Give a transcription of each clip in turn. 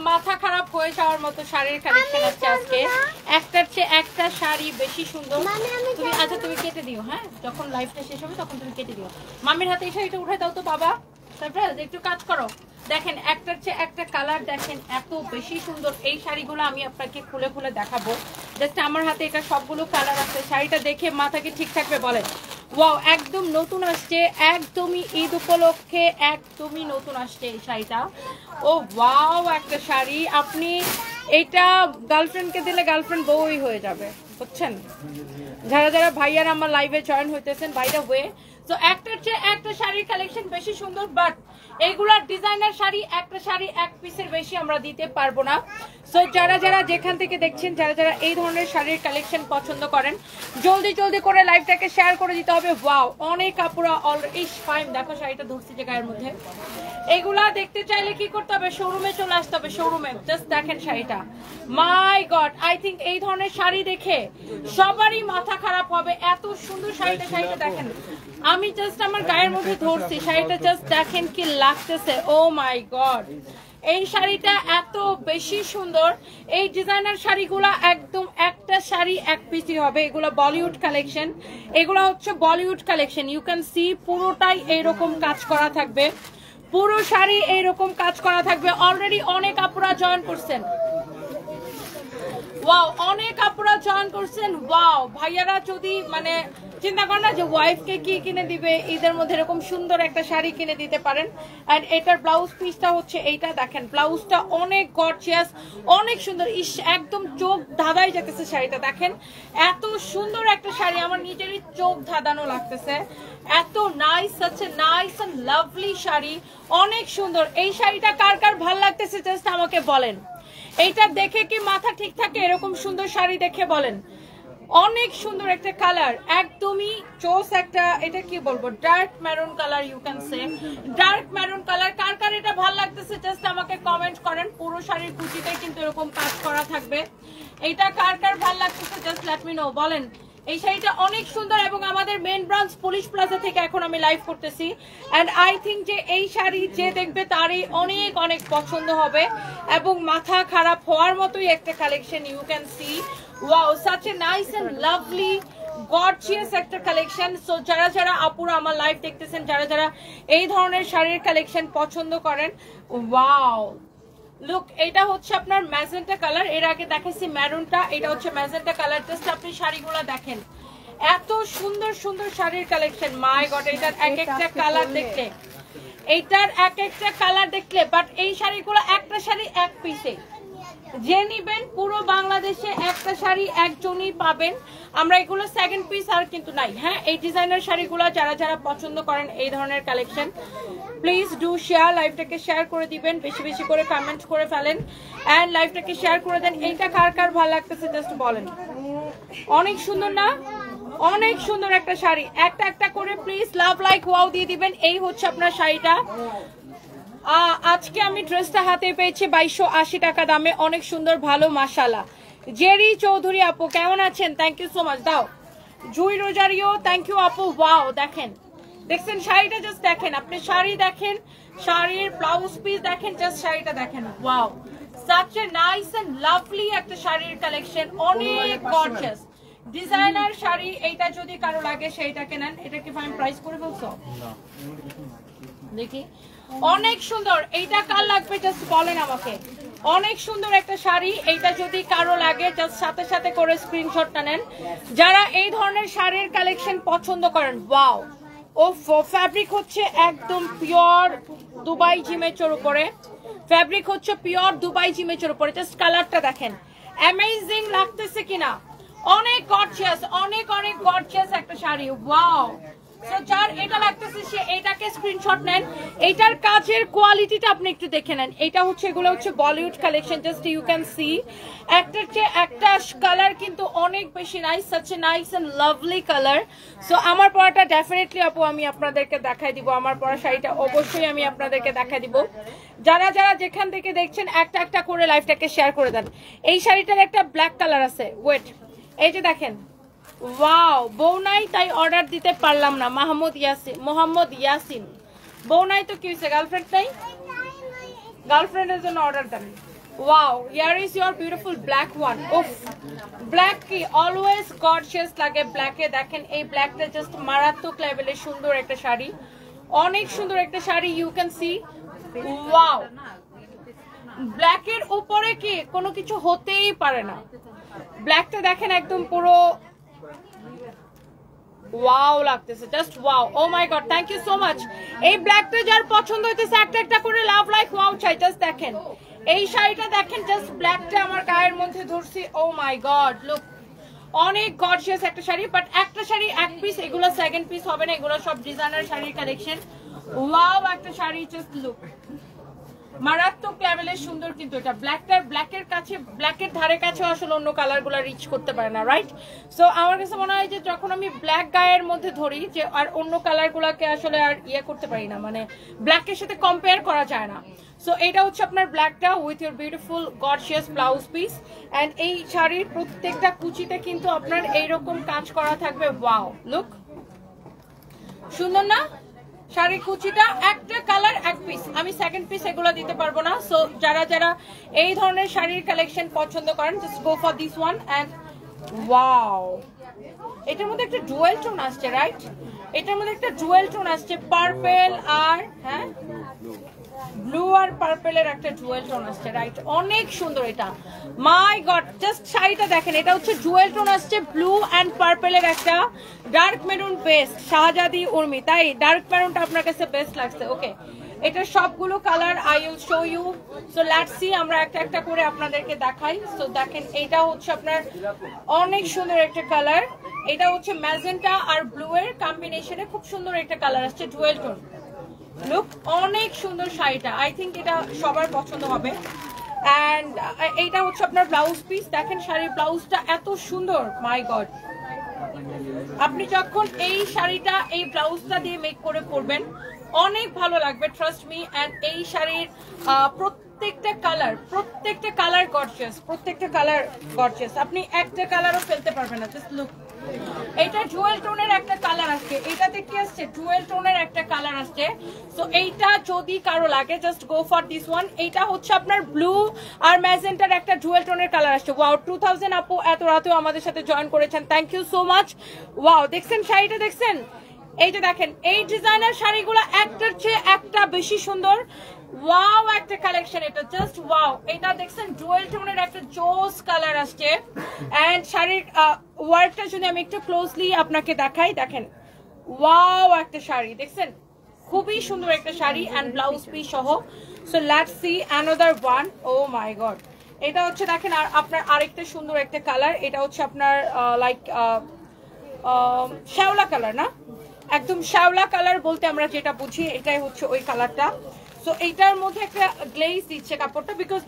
মাথা খারাপ হয়ে যাওয়ার মতো শাড়ির কালেকশন আছে আজকে। একটার চেয়ে একটা শাড়ি বেশি সুন্দর। তুমি আচ্ছা তুমি কেটে দিও, হ্যাঁ যখন লাইভটা শেষ হবে তখন তুমি কেটে দিও। মামির হাতে এই শাড়িটা উঠাই দাও তো বাবা, তারপরে একটু কাজ করো। দেখেন একটার চেয়ে একটা কালার, দেখেন এত বেশি সুন্দর। এই শাড়িগুলো আমি আপনাকে খুলে খুলে দেখাবো। জাস্ট আমার হাতে এটা সবগুলো কালার আছে। শাড়িটা দেখে মাথা কি ঠিক থাকবে বলেন? ওয়াও, একদম নতুন আসছে, একদমই ঈদ উপলক্ষে একদমই নতুন আসছে এই শাড়িটা। ও ওয়াও, একটা শাড়ি আপনি এইটা গার্লফ্রেন্ডকে দিলে গার্লফ্রেন্ড বউই হয়ে যাবে, বুঝছেন? যারা যারা ভাইয়ারা আমার লাইভে জয়েন হইতেছেন, বাই দ্য ওয়ে, তো একটার চেয়ে একটা শাড়ির কালেকশন বেশি সুন্দর, বাট এইগুলার ডিজাইনার শাড়ি একটা শাড়ি এক পিসের বেশি আমরা দিতে পারবো না। সো যারা যারা যেখান থেকে দেখছেন, যারা যারা এই ধরনের শাড়ির কালেকশন পছন্দ করেন, জলদি জলদি করে লাইভটাকে শেয়ার করে দিতে হবে। ওয়াও, অনেক কাপড়া অলরেডি ফাইন। দেখো শাড়িটা ধরছি যে গায়ের মধ্যে। এগুলা দেখতে চাইলে কি করতে হবে? শোরুমে চলে আসতে হবে। শোরুমে জাস্ট দেখেন শাড়িটা, মাই গড, আই থিঙ্ক এই ধরনের শাড়ি দেখে সবারই মাথা খারাপ হবে। এত সুন্দর শাড়িটা, শাড়িটা দেখেন, আমি জাস্ট আমার গায়ের মধ্যে ধরছি শাড়িটা, জাস্ট দেখেন কি লাগতেছে। ও মাই গড, এই শাড়িটা এত বেশি সুন্দর। এই ডিজাইনার শাড়িগুলা একদম একটা শাড়ি এক পিসই হবে। এগুলো বলিউড কালেকশন, এগুলো হচ্ছে Bollywood collection. You can see পুরোটাই এইরকম কাজ করা থাকবে, পুরো শাড়ি এইরকম কাজ করা থাকবে। অলরেডি অনেক আপুরা জয়েন করছেন। ওয়াও, অনেক আপুরা জয়েন করছেন। ওয়াও, ভাইয়ারা যদি মানে চিন্তা করেন না যে ওয়াইফকে কি কিনে দিবে ঈদের মধ্যে, এরকম সুন্দর একটা শাড়ি কিনে দিতে পারেন। এন্ড এটার ব্লাউজ পিসটা হচ্ছে এইটা, দেখেন ব্লাউজটা অনেক গর্জিয়াস, অনেক সুন্দর। ইস, একদম চোখ ধাঁধাই যেতেছে শাড়িটা। দেখেন এত সুন্দর একটা শাড়ি, আমার নিজেরই চোখ ধাঁধানো লাগতেছে। এত নাইস, আছে নাইস এন্ড লাভলি শাড়ি, অনেক সুন্দর। এই শাড়িটা কার কার ভাল লাগতেছে জাস্ট আমাকে বলেন। এইটা দেখে কি মাথা ঠিক থাকে? এরকম সুন্দর শাড়ি দেখে বলেন। অনেক সুন্দর একটা কালার, একদমই চোস একটা, এটা কি বলবো, dark maroon colour. You can say dark maroon colour. কার কার এটা ভালো লাগতেছে জাস্ট আমাকে কমেন্ট করেন। পুরো শাড়ির কুচিতে কিন্তু এরকম কাজ করা থাকবে। এটা কার কার ভালো লাগতেছে জাস্ট লেট মি নো, বলেন। এই শাড়িটা অনেক সুন্দর এবং আমাদের মেন ব্রাঞ্চ পুলিশ প্লাজা থেকে এখন আমি লাইভ করতেছি। এন্ড আই থিঙ্ক যে এই শাড়ি যে দেখবে তারই অনেক অনেক পছন্দ হবে এবং মাথা খারাপ হওয়ার মতোই একটা collection. You can see wow, such a nice and lovely gorgeous একটা কালেকশন। সো যারা যারা আপুরা আমার লাইভ দেখতেছেন, যারা যারা এই ধরনের শাড়ির কালেকশন পছন্দ করেন, ওয়াও লুক, এটা হচ্ছে আপনার ম্যাজেন্টা কালার। এর আগে দেখাইছি ম্যারুনটা, এটা হচ্ছে ম্যাজেন্টা কালার। জাস্ট আপনি শাড়িগুলো দেখেন, এত সুন্দর সুন্দর শাড়ির কালেকশন। মাই গড, এটার এক একটা কালার দেখলে, এইটার এক একটা কালার দেখলে, বাট এই শাড়িগুলো একটা শাড়ি এক পিসে যে নিবেন পুরো বাংলাদেশে একটা শাড়ি একজনই পাবেন। আমরা এগুলো সেকেন্ড পিস আর কিন্তু নাই। হ্যাঁ, এই ডিজাইনার শাড়িগুলো যারা যারা পছন্দ করেন এই ধরনের কালেকশন, প্লিজ ডু শেয়ার। লাইভটাকে শেয়ার করে দিবেন, বেশি বেশি করে কমেন্ট করে ফেলেন এন্ড লাইভটাকে শেয়ার করে দেন। এইটা কার কার ভালো লাগতেছে জাস্ট বলেন। অনেক সুন্দর না? অনেক সুন্দর একটা শাড়ি। একটা একটা করে প্লিজ লাভ লাইক ওয়াও দিয়ে দিবেন। এই হচ্ছে আপনার শাড়িটা। আজকে আমি ড্রেসটা হাতে পেয়েছি 2280 টাকা দামে, অনেক সুন্দর, ভালো, মাশাআল্লাহ। জেরি চৌধুরী আপু কেমন আছেন? Thank you so much. দাও জুই রোজারিও, থ্যাংক ইউ আপু। ওয়াও, দেখেন, দেখছেন শাড়িটা, জাস্ট দেখেন, আপনি শাড়ি দেখেন, শাড়ির ব্লাউজ পিস দেখেন, জাস্ট শাড়িটা দেখেন। Wow, such a nice and lovely একটা শাড়ির কালেকশন, অনেক গর্জিয়াস ডিজাইনার শাড়ি। এইটা যদি কারো লাগে সেইটাকে নেন। এটা কি ফাইন প্রাইস করে বলছো? দেখি, অনেক সুন্দর। এইটা কার লাগবে জাস্ট বলেন আমাকে। অনেক সুন্দর একটা শাড়ি, এইটা যদি কারো লাগে জাস্ট সাথে সাথে করে স্ক্রিনশটটা নেন যারা এই ধরনের শাড়ির কালেকশন পছন্দ করেন। ওয়াও, ও ফ্যাব্রিক হচ্ছে একদম পিওর দুবাই জিমেচের উপরে। ফ্যাব্রিক হচ্ছে পিওর দুবাই জিমেচের উপরে। জাস্ট কালারটা দেখেন, অ্যামেজিং লাগতেছে কিনা। অনেক গর্জিয়াস, অনেক অনেক গর্জিয়াস একটা শাড়ি। ওয়াও, সো যার এটা লাগতেছে সে এটাকে স্ক্রিনশট নেন। এইটার কাজের কোয়ালিটিটা আপনি একটু দেখে নেন। এটা হচ্ছে, এগুলো হচ্ছে Bollywood collection. Just you can see একটার চেয়ে একটা কালার কিন্তু অনেক বেশি nice, such a nice and lovely colour. So আমার পরাটা ডেফিনেটলি আপু আমি আপনাদেরকে দেখাই দিব। আমার পরা শাড়িটা অবশ্যই আমি আপনাদেরকে দেখাই দিব। যারা যারা যেখান থেকে দেখছেন একটা একটা করে লাইভটাকে শেয়ার করে দেন। এই শাড়িটার একটা ব্ল্যাক কালার আছে, ওয়েট, এই যে দেখেন। ওয়াও, বউ নাই তাই অর্ডার দিতে পারলাম না। মোহাম্মদ ইয়াসিন, বউ নাই তো কি হয়েছে? গার্লফ্রেন্ড নাই? গার্লফ্রেন্ডের জন্য অর্ডার দেন। Wow, here is your beautiful black one. Oof, black ki always gorgeous লাগে ব্ল্যাকে। দেখেন এই ব্ল্যাকটা জাস্ট মারাত্মক লেভেলের সুন্দর একটা শাড়ি, অনেক সুন্দর একটা sari. You can see wow, ব্ল্যাকের উপরে কি কোনো কিছু হতেই পারে না। ব্ল্যাকটা দেখেন একদম পুরো ওয়াও লাগতেছে, জাস্ট wow. Oh my god, thank you so much. এই ব্ল্যাকটা যার পছন্দ হইতেছে একটা একটা করে লাভ লাইক ওয়াও চাই। জাস্ট দেখেন এই শাড়িটা, দেখেন জাস্ট ব্ল্যাকটা আমার গায়ের মধ্যে ধরছি। ও মাই গড, লুক, অনেক গর্জিয়াস একটা শাড়ি। বাট একটা শাড়ি এক পিস, এগুলো সেকেন্ড পিস হবে না, এগুলো সব ডিজাইনার শাড়ির কালেকশন। ওয়াও একটা শাড়ি, জাস্ট লুক, মারাত্মক লেভেলের সুন্দর। কিন্তু এটা ব্ল্যাকের কাছে, ব্ল্যাকের ধারে কাছে আসলে অন্য কালার গুলা রিচ করতে পারে না, রাইট? সো আমার কাছে মনে হয় যে যখন আমি ব্ল্যাক গায়ের মধ্যে ধরি, যে আর অন্য কালার গুলাকে আসলে আর ইয়ে করতে পারি না, মানে ব্ল্যাকের সাথে কম্পেয়ার করা যায় না। সো এটা হচ্ছে আপনার ব্ল্যাকটা with your beautiful gorgeous blouse piece. And এই শাড়ির প্রত্যেকটা কুচিতে কিন্তু আপনার এইরকম কাজ করা থাকবে। ওয়াও, লুক, সুন্দর না? শাড়ির কুচিটা একটা কালার এক পিস, আমি সেকেন্ড পিস এগুলো দিতে পারবো না। সো যারা যারা এই ধরনের শাড়ির কালেকশন পছন্দ করেন, just go for this one. And wow, এটার মধ্যে একটা ডুয়েল টোন আসছে, রাইট? এটার মধ্যে একটা ডুয়েল টোন আসছে, পার্পল আর হ্যাঁ ব্লু আর পার্পলের একটা জুয়েল টোন আসছে, রাইট? অনেক সুন্দর এটা, মাই গড। জাস্ট শাড়িটা দেখেন, এটা হচ্ছে জুয়েল টোন আসছে, ব্লু অ্যান্ড পার্পলের একটা ডার্ক মেরুন বেস্ট, শাহজাদি উর্মি, তাই ডার্ক মেরুনটা আপনার কাছে বেস্ট লাগছে। ওকে, এটার সবগুলো colour I will show you. So let's see, আমরা একটা একটা করে আপনাদেরকে দেখাই। সো দেখেন এটা হচ্ছে আপনার অনেক সুন্দর একটা কালার, এটা হচ্ছে ম্যাজেন্টা আর ব্লু এর কম্বিনেশনে খুব সুন্দর একটা কালার আসছে, জুয়েল টোন। লুক, অনেক সুন্দর শাড়িটা, আই থিঙ্ক এটা সবার পছন্দ হবে। অ্যান্ড এইটা হচ্ছে আপনার ব্লাউজ পিস। দেখেন শাড়ির ব্লাউজটা এত সুন্দর, মাই গড। আপনি যখন এই শাড়িটা এই ব্লাউজটা দিয়ে মেক করে পরবেন অনেক ভালো লাগবে, ট্রাস্ট মি। অ্যান্ড এই শাড়ির প্রত্যেকটা কালার গর্জিয়াস, প্রত্যেকটা কালার গর্জিয়াস, আপনি একটা কালারও ফেলতে পারবেন না। জাস্ট লুক, এটা জুয়েল টোনের একটা কালার আসছে, এটাতে কি আসছে, জুয়েল টোনের একটা কালার আসছে। সো এইটা যদি কারো লাগে, just go for this one. এইটা হচ্ছে আপনার ব্লু আর ম্যাজেন্টার একটা জুয়েল টোনের কালার আসছে। ওয়াও, 2000 আপু এত রাতেও আমাদের সাথে জয়েন করেছেন, thank you so much. Wow, দেখছেন শাড়িটা, দেখছেন? এইটা দেখেন, এই ডিজাইনার শাড়িগুলো একটার চেয়ে একটা বেশি সুন্দর। ওয়াও একটা কালেকশন, এটা জাস্ট ওয়াও। এটা দেখছেন জুয়েল টোনের একটা জোস কালার আসছে। এন্ড শাড়ির ওয়ার্কটা যদি আমি একটু ক্লোজলি আপনাকে দেখাই, দেখেন ওয়াও একটা শাড়ি, দেখছেন? খুবই সুন্দর একটা শাড়ি এন্ড ব্লাউজ পিস সহ। So let's see another one. Oh my god, এটা হচ্ছে দেখেন আর আপনার আরেকটা সুন্দর একটা কালার, এটা হচ্ছে আপনার লাইক শ্যাওলা কালার, না একদম শ্যাওলা কালার বলতে আমরা যেটা বুঝি এটাই হচ্ছে ওই কালারটা। সো এইটার মধ্যে একটা গ্লেজ দিচ্ছে কাপড়টা, বিকজ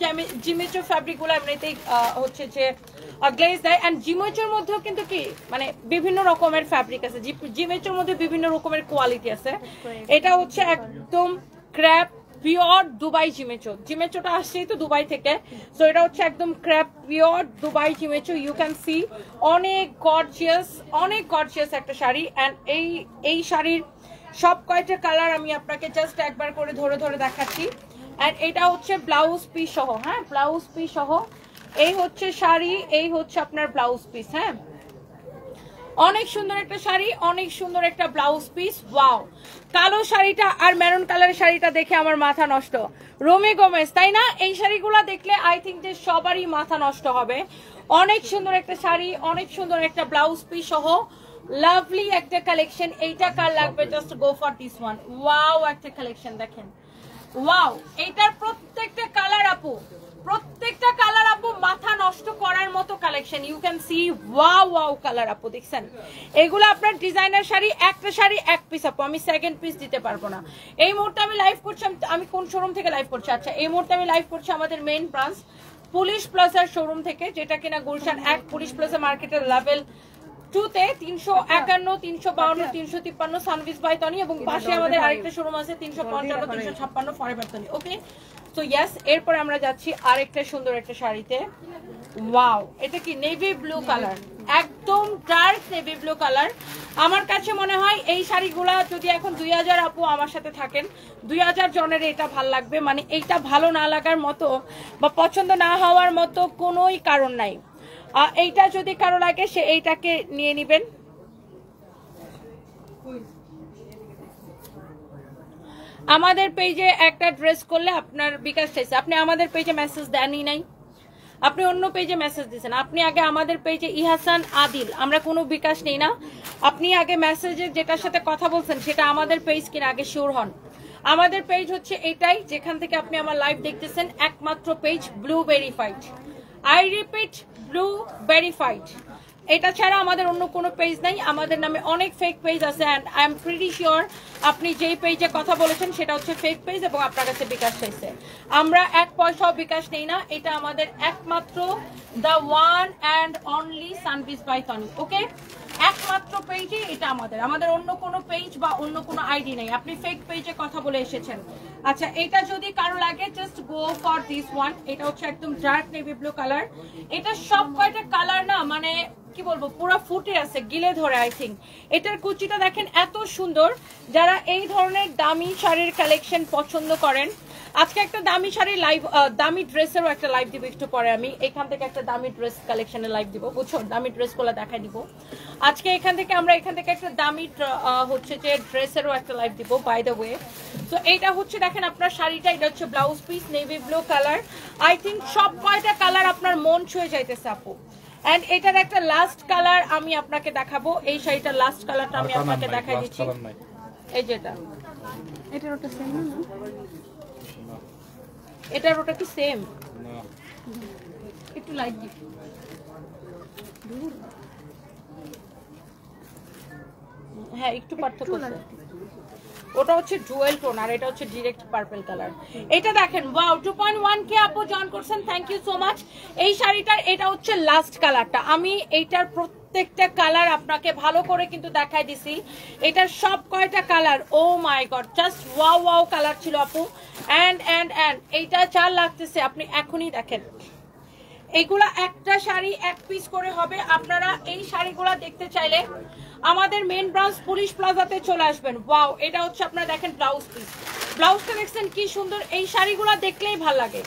জিমেচোর ফ্যাব্রিক গুলো এমনিতেই হচ্ছে যে গ্লেজ দেয়। অ্যান্ড জিমেচোর মধ্যেও কিন্তু কি মানে বিভিন্ন রকমের ফ্যাব্রিক আছে, জিমেচোর মধ্যে বিভিন্ন রকমের কোয়ালিটি আছে। এটা হচ্ছে একদম ক্র্যাপ পিওর দুবাই জিমেচো, জিমেচোটা আসছেই তো দুবাই থেকে। সো এটা হচ্ছে একদম crepe pure Dubai Jimmy Choo. You can see অনেক গর্জিয়াস একটা শাড়ি। অ্যান্ড এই শাড়ির সব কয়টা কালার আমি আপনাকে জাস্ট একবার করে ধরে ধরে দেখাচ্ছি। অ্যান্ড এটা হচ্ছে ব্লাউজ পিস সহ, হ্যাঁ ব্লাউজ পিস সহ। এই হচ্ছে শাড়ি, এই হচ্ছে আপনার ব্লাউজ পিস। হ্যাঁ, অনেক সুন্দর একটা শাড়ি, অনেক সুন্দর একটা ব্লাউজ পিস। ওয়াও, কালো শাড়িটা আর মেরুন কালারের শাড়িটা দেখে আমার মাথা নষ্ট। রোমি গোমেজ, তাই না? এই শাড়িগুলো দেখলে আই থিঙ্ক যে সবারই মাথা নষ্ট হবে। অনেক সুন্দর একটা শাড়ি, অনেক সুন্দর একটা ব্লাউজ পিস সহ, লাভলি একটা কালেকশন। এইটা কার লাগবে, just go for this one. Wow একটা কালেকশন দেখেন, ওয়াও। এইটার প্রত্যেকটা কালার আপু, প্রত্যেকটা কালার আপু মাথা নষ্ট করার মতো collection. You can see wow wow colour আপু, দেখছেন? এগুলো আপনার ডিজাইনার শাড়ি, একটা শাড়ি এক পিস আপু, আমি সেকেন্ড পিস দিতে পারবো না। এই মুহূর্তে আমি লাইভ করছি, আমি কোন শোরুম থেকে লাইভ করছি? আচ্ছা, এই মুহূর্তে আমি লাইভ করছি আমাদের মেইন ব্রাঞ্চ পুলিশ প্লাজার শোরুম থেকে, যেটা কিনা গুলশান 1 পুলিশ প্লাজা মার্কেটের লেভেল 2তে 351, 352, 353 সানভিস বাই তনি, এবং পাশে আমাদের আরেকটা শোরুম আছে 355, 356 ফরএভার তনি। ওকে, সো ইয়েস, এরপর আমরা যাচ্ছি আরেকটা সুন্দর একটা শাড়িতে। ওয়াও, এটা কি নেভি ব্লু কালার, একদম ডার্ক নেভি ব্লু কালার। আমার কাছে মনে হয় এই শাড়িগুলা যদি এখন 2000 আপু আমার সাথে থাকেন, 2000 জনের এটা ভাল লাগবে। মানে এইটা ভালো না লাগার মতো বা পছন্দ না হওয়ার মতো কোনোই কারণ নাই। এইটা যদি কারো লাগে সে এইটাকে নিয়ে নেবেন। আমাদের পেজে একটা ড্রেস করলে আপনার বিকাশ চাইছে, আপনি আমাদের পেজে মেসেজ দেনই নাই, আপনি অন্য পেজে মেসেজ দিয়েছেন। আপনি আগে আমাদের পেজে ইহাসান আদিল, আমরা কোনো বিকাশ নেই না, আপনি আগে মেসেজে যেটার সাথে কথা বলছেন সেটা আমাদের পেজ কিনা আগে শিওর হন। আমাদের পেজ হচ্ছে এটাই, যেখান থেকে আপনি আমার লাইভ দেখতেছেন, একমাত্র page blue verified. I repeat, blue verified. এটা ছাড়া আমাদের অন্য কোনো পেজ নাই। আমাদের নামে অনেক ফেক পেজ আছে and I am pretty sure আপনি যেই পেজে কথা বলেছেন সেটা হচ্ছে ফেক পেজ এবং আপনার কাছে বিকাশ চাইছে। আমরা 1 পয়সাও বিকাশ নেই না, এটা আমাদের একমাত্র the one and only Sunbiz by Toni. Okay, একমাত্র পেজে এটা আমাদের অন্য কোনো পেজ বা অন্য কোনো আইডি নেই। আপনি ফেক পেজে কথা বলে এসেছেন। আচ্ছা, এটা যদি কারো লাগে just go for this one. এটা হচ্ছে একদম ডার্ক নেভি ব্লু কালার। এটা সব কয়টা কালার না মানে কি বলবো, পুরো ফুটে আছে, গিলে ধরে। আই থিঙ্ক এটার কুচিটা দেখেন এত সুন্দর। যারা এই ধরনের দামি শাড়ির কালেকশন পছন্দ করেন, আজকে একটা দামি শাড়ি লাইভ, দামি ড্রেসেরও একটা লাইভ দিব একটু পরে। আমি এখান থেকে একটা দামি ড্রেস কালেকশনের লাইভ দিব, বুঝছো, দামি ড্রেসগুলো দেখাই দিব আজকে এখান থেকে। আমরা এখান থেকে একটা দামি হচ্ছে যে ড্রেসেরও একটা লাইভ দিব বাই দ্য ওয়ে। তো এইটা হচ্ছে দেখেন আপনার শাড়িটা, এটা হচ্ছে blouse piece navy blue colour. I think সব কয়টা কালার আপনার মন ছুঁয়ে যাইতেছে আপু। এন্ড এটার একটা লাস্ট কালার আমি আপনাকে দেখাবো। এই শাড়িটার লাস্ট কালারটা আমি আপনাকে দেখাই দিচ্ছি। এই যেটা, এটার ওটা সেম না, এটার ওটা কি সেম? একটু লাইট দিই। হ্যাঁ, একটু পার্থক্য আছে। ওটা হচ্ছে ডুয়েল টোন আর এটা হচ্ছে ডিরেক্ট পার্পল কালার। এটা দেখেন, ওয়াও, 2.1k আপু জয়েন করছেন, থ্যাংক ইউ সো মাচ। এই শাড়িটার এটা হচ্ছে লাস্ট কালারটা। আমি এইটার প্রত্যেকটা কালার আপনাকে ভালো করে কিন্তু দেখাই দিছি। এটার সব কয়টা colour, oh my God, just wow wow colour ছিল আপু। এন্ড এইটা যা লাগতেছে আপনি এখনই দেখেন। এগুলা একটা শাড়ি 1 পিস করে হবে। আপনারা এই শাড়িগুলা দেখতে চাইলে আমাদের মেন ব্রাঞ্চ পুলিশ প্লাজাতে চলে আসবেন। ওয়াও, এটা হচ্ছে আপনারা দেখেন ব্লাউজ পিস। ব্লাউজটা দেখছেন কি সুন্দর। এই শাড়িগুলা দেখলেই ভালো লাগে,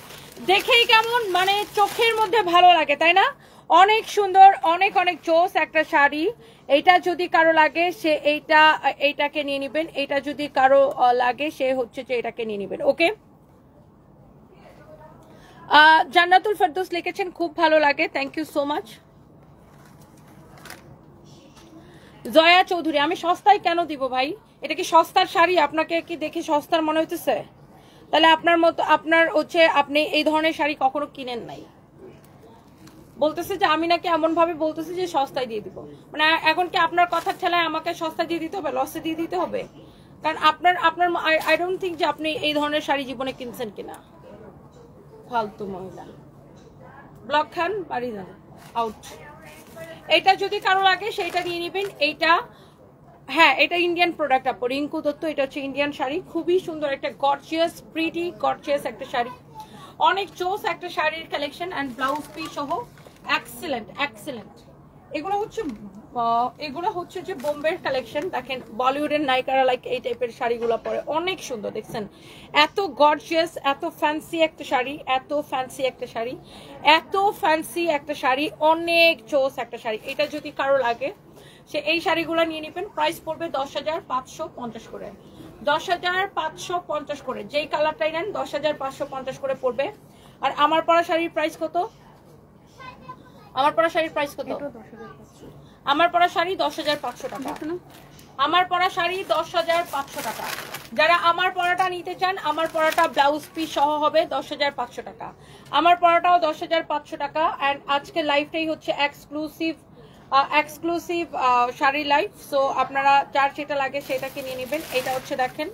দেখেই কেমন মানে চোখের মধ্যে ভালো লাগে, তাই না? অনেক সুন্দর, অনেক অনেক জোস একটা শাড়ি। এইটা যদি কারো লাগে সে এইটাকে নিয়ে নেবেন। এইটা যদি কারো লাগে সে হচ্ছে যে এটাকে নিয়ে নেবেন। ওকে, জান্নাতুল ফেরদৌস লিখেছেন খুব ভালো লাগে, thank you so much. Joya Chowdhury, আমি সস্তায় কেন দিব ভাই? এটা কি সস্তার শাড়ি? আপনাকে কি দেখে সস্তার মনে হইতেছে? তাহলে আপনার মতো আপনার হচ্ছে আপনি এই ধরনের শাড়ি কখনো কিনেন নাই। বলতেছে যে আমি নাকি এমন ভাবে বলতেছি যে সস্তায় দিয়ে দিব, মানে এখন কি আপনার কথার ঠেলায় আমাকে সস্তায় দিয়ে দিতে হবে, লসে দিয়ে দিতে হবে? কারণ আপনার আই ডোন্ট থিঙ্ক যে আপনি এই ধরনের শাড়ি জীবনে কিনছেন কিনা। ফালতু মহিলা। ব্লক খান, বাড়ি যান, আউট। এটা যদি কারো লাগে সেটা নিয়ে নেবেন। এইটা, হ্যাঁ, এটা ইন্ডিয়ান প্রোডাক্ট আপু, রিঙ্কু দত্ত। এটা হচ্ছে ইন্ডিয়ান শাড়ি, খুবই সুন্দর একটা গর্জিয়াস, প্রিটি গর্জিয়াস একটা শাড়ি, অনেক চোস একটা শাড়ির কালেকশন অ্যান্ড ব্লাউজ পিস সহ এক্সেলেন্ট এক্সেলেন্ট। এগুলো হচ্ছে যে বোম্বের কালেকশন। দেখেন বলিউডের নায়িকারা লাইক এই টাইপের শাড়িগুলো পরে, অনেক সুন্দর। দেখছেন এত গর্জিয়াস, এত ফ্যান্সি একটা শাড়ি, এত ফ্যান্সি একটা শাড়ি, এত ফ্যান্সি একটা শাড়ি, অনেক চোস একটা শাড়ি। এটা যদি কারো লাগে সে এই শাড়িগুলো নিয়ে নেবেন। প্রাইস পড়বে 10,550 করে, 10,550 করে। যেই কালারটাই নেন 10,550 করে পড়বে। আর আমার পরা শাড়ির প্রাইস কত? আমার পরা শাড়ির প্রাইস কত? আমার পরা শাড়ি 10,500 টাকা। আমার পরা শাড়ি 10,500 টাকা। যারা আমার পরাটা নিতে চান, আমার পরাটা ব্লাউজ পিস সহ হবে 10,500 টাকা। আমার পরাটাও 10,500 টাকা। অ্যান্ড আজকে লাইভটাই হচ্ছে এক্সক্লুসিভ শাড়ি লাইভ। সো আপনারা যার যেটা লাগে সেটাকে নিয়ে নেবেন। এটা হচ্ছে দেখেন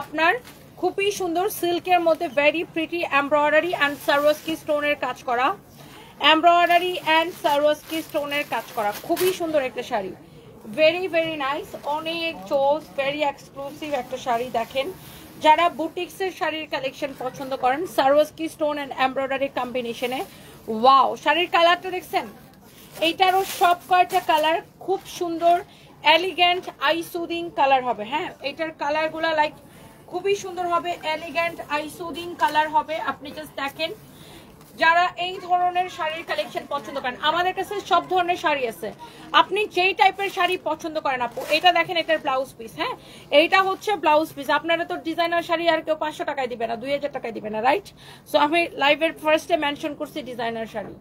আপনার খুবই সুন্দর সিল্কের মধ্যে ভেরি প্রিটি এমব্রয়ডারি অ্যান্ড সারোয়ারস্কি স্টোনের কাজ করা, এমব্রয়ডারি অ্যান্ড সারোয়ারস্কি স্টোনের কাজ করা, খুবই সুন্দর একটা শাড়ি, ভেরি ভেরি নাইস, অনেক চোস, ভেরি এক্সক্লুসিভ একটা শাড়ি। দেখেন যারা বুটিক্সের শাড়ির কালেকশন পছন্দ করেন, সারোয়ারস্কি স্টোন অ্যান্ড এমব্রয়ডারি কম্বিনেশনে, ওয়াও। শাড়ির কালারটা দেখছেন, এইটারও সব কয়টা কালার খুব সুন্দর এলিগেন্ট আই সুদিং কালার হবে। হ্যাঁ, এটার কালারগুলো লাইক খুবই সুন্দর হবে, এলিগেন্ট আই সুদিং কালার হবে। আপনি জাস্ট দেখেন, যারা এই ধরনের শাড়ির কালেকশন পছন্দ করেন, আমাদের কাছে সব ধরনের শাড়ি আছে, আপনি যেই টাইপের শাড়ি পছন্দ করেন আপু। এটা দেখেন, এটার ব্লাউজ পিস। হ্যাঁ, এইটা হচ্ছে ব্লাউজ পিস। আপনারা তো ডিজাইনার শাড়ি আর কেউ 500 টাকায় দিবে না, 2000 টাকায় দিবে না, রাইট? সো আমি লাইভের ফার্স্টে মেনশন করছি ডিজাইনার শাড়ি।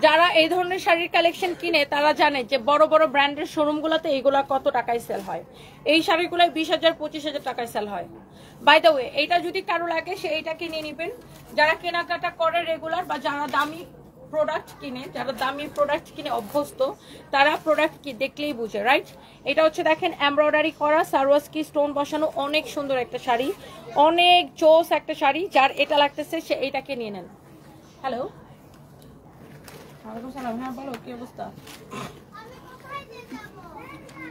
যারা এই ধরনের শাড়ির কালেকশন কিনে তারা জানে যে বড় বড় ব্র্যান্ডের শোরুমগুলোতে এইগুলা কত টাকায় সেল হয়। এই শাড়িগুলো 20,000 25,000 টাকায় সেল হয়। বাই দ্য ওয়ে, এইটা যদি কারো লাগে সে এইটা কিনে নেবেন। যারা কেনাকাটা করে রেগুলার বা যারা দামি প্রোডাক্ট কিনে, যারা দামি প্রোডাক্ট কিনে অভ্যস্ত, তারা প্রোডাক্ট কি দেখলেই বুঝে, রাইট? এটা হচ্ছে দেখেন এমব্রয়ডারি করা সারোয়ারস্কি স্টোন বসানো, অনেক সুন্দর একটা শাড়ি, অনেক জোস একটা শাড়ি। যার এটা লাগতেছে সে এইটাকে নিয়ে নেন। হ্যালো, হ্যাঁ বলো, কি অবস্থা?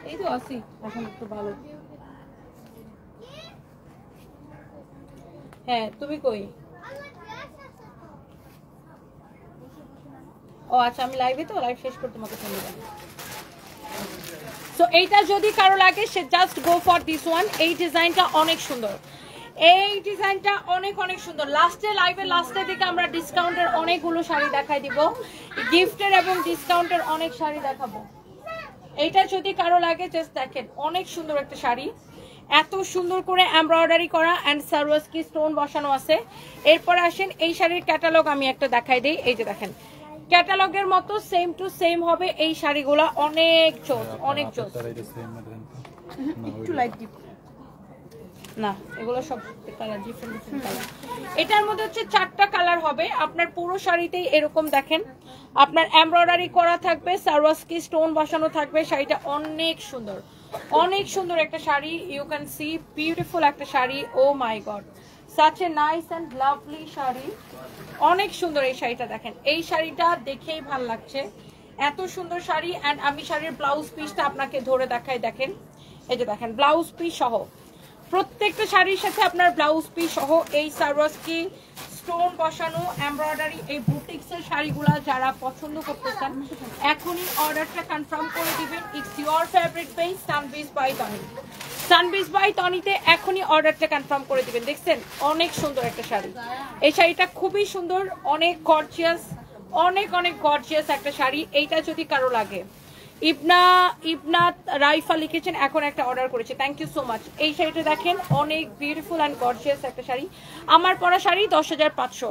এই তো আছি এখন একটু ভালো। হ্যাঁ, তুমি কই? ও আচ্ছা, আমি লাইভে তো, লাইভ শেষ করে তোমাকে ফোন দিলাম। সো এইটা যদি কারো লাগে সে just go for this one. এই ডিজাইনটা অনেক সুন্দর, এই ডিজাইনটা অনেক অনেক সুন্দর। লাস্টে লাইভের লাস্টের দিকে আমরা ডিসকাউন্টের অনেকগুলো শাড়ি দেখাই দিব, গিফটের এবং ডিসকাউন্টের অনেক শাড়ি দেখাবো। এইটা যদি কারো লাগে জাস্ট দেখেন, অনেক সুন্দর একটা শাড়ি, এত সুন্দর করে এমব্রয়ডারি করা অ্যান্ড সারোয়ারস্কি স্টোন বসানো আছে। এরপরে আসেন এই শাড়ির ক্যাটালগ আমি একটা দেখাই দিই। এই যে দেখেন, ক্যাটালগের মতো সেম টু সেম হবে এই শাড়িগুলো, অনেক জোস, অনেক জোস। একটু লাইট ডিপ না, এগুলো সব কালার ডিফারেন্ট ডিফারেন্ট কালার। এটার মধ্যে হচ্ছে 4টা কালার হবে। আপনার পুরো শাড়িতেই এরকম দেখেন আপনার এমব্রয়ডারি করা থাকবে, সারোয়ারস্কি স্টোন বসানো থাকবে। শাড়িটা অনেক সুন্দর, অনেক সুন্দর একটা sari. You can see beautiful একটা শাড়ি। Oh my God, such a nice and lovely sari, অনেক সুন্দর এই শাড়িটা। দেখেন, এই শাড়িটা দেখেই ভাল লাগছে, এত সুন্দর শাড়ি। অ্যান্ড আমি শাড়ির ব্লাউজ পিসটা আপনাকে ধরে দেখাই। দেখেন, এই যে দেখেন ব্লাউজ পিস সহ, প্রত্যেকটা শাড়ির সাথে আপনার ব্লাউজ পিস সহ এই সারোয়ারস্কি স্টোন বসানো এমব্রয়ডারি এই বুটিক্সের শাড়িগুলো যারা পছন্দ করতেছেন এখনই অর্ডারটা কনফার্ম করে দিবেন। It's your favourite page Sunbiz by Toni, Sunbiz by তনিতে এখনই অর্ডারটা কনফার্ম করে দিবেন। দেখছেন, অনেক সুন্দর একটা শাড়ি, এই শাড়িটা খুবই সুন্দর, অনেক গর্জিয়াস, অনেক অনেক গর্জিয়াস একটা শাড়ি। এইটা যদি কারো লাগে, ইবনাত রাইফা লিখেছেন এখন একটা অর্ডার করেছে, থ্যাংক ইউ সো মাচ। এই শাড়িটা দেখেন, অনেক বিউটিফুল অ্যান্ড গর্জিয়াস একটা শাড়ি। আমার পরা শাড়ি 10,500,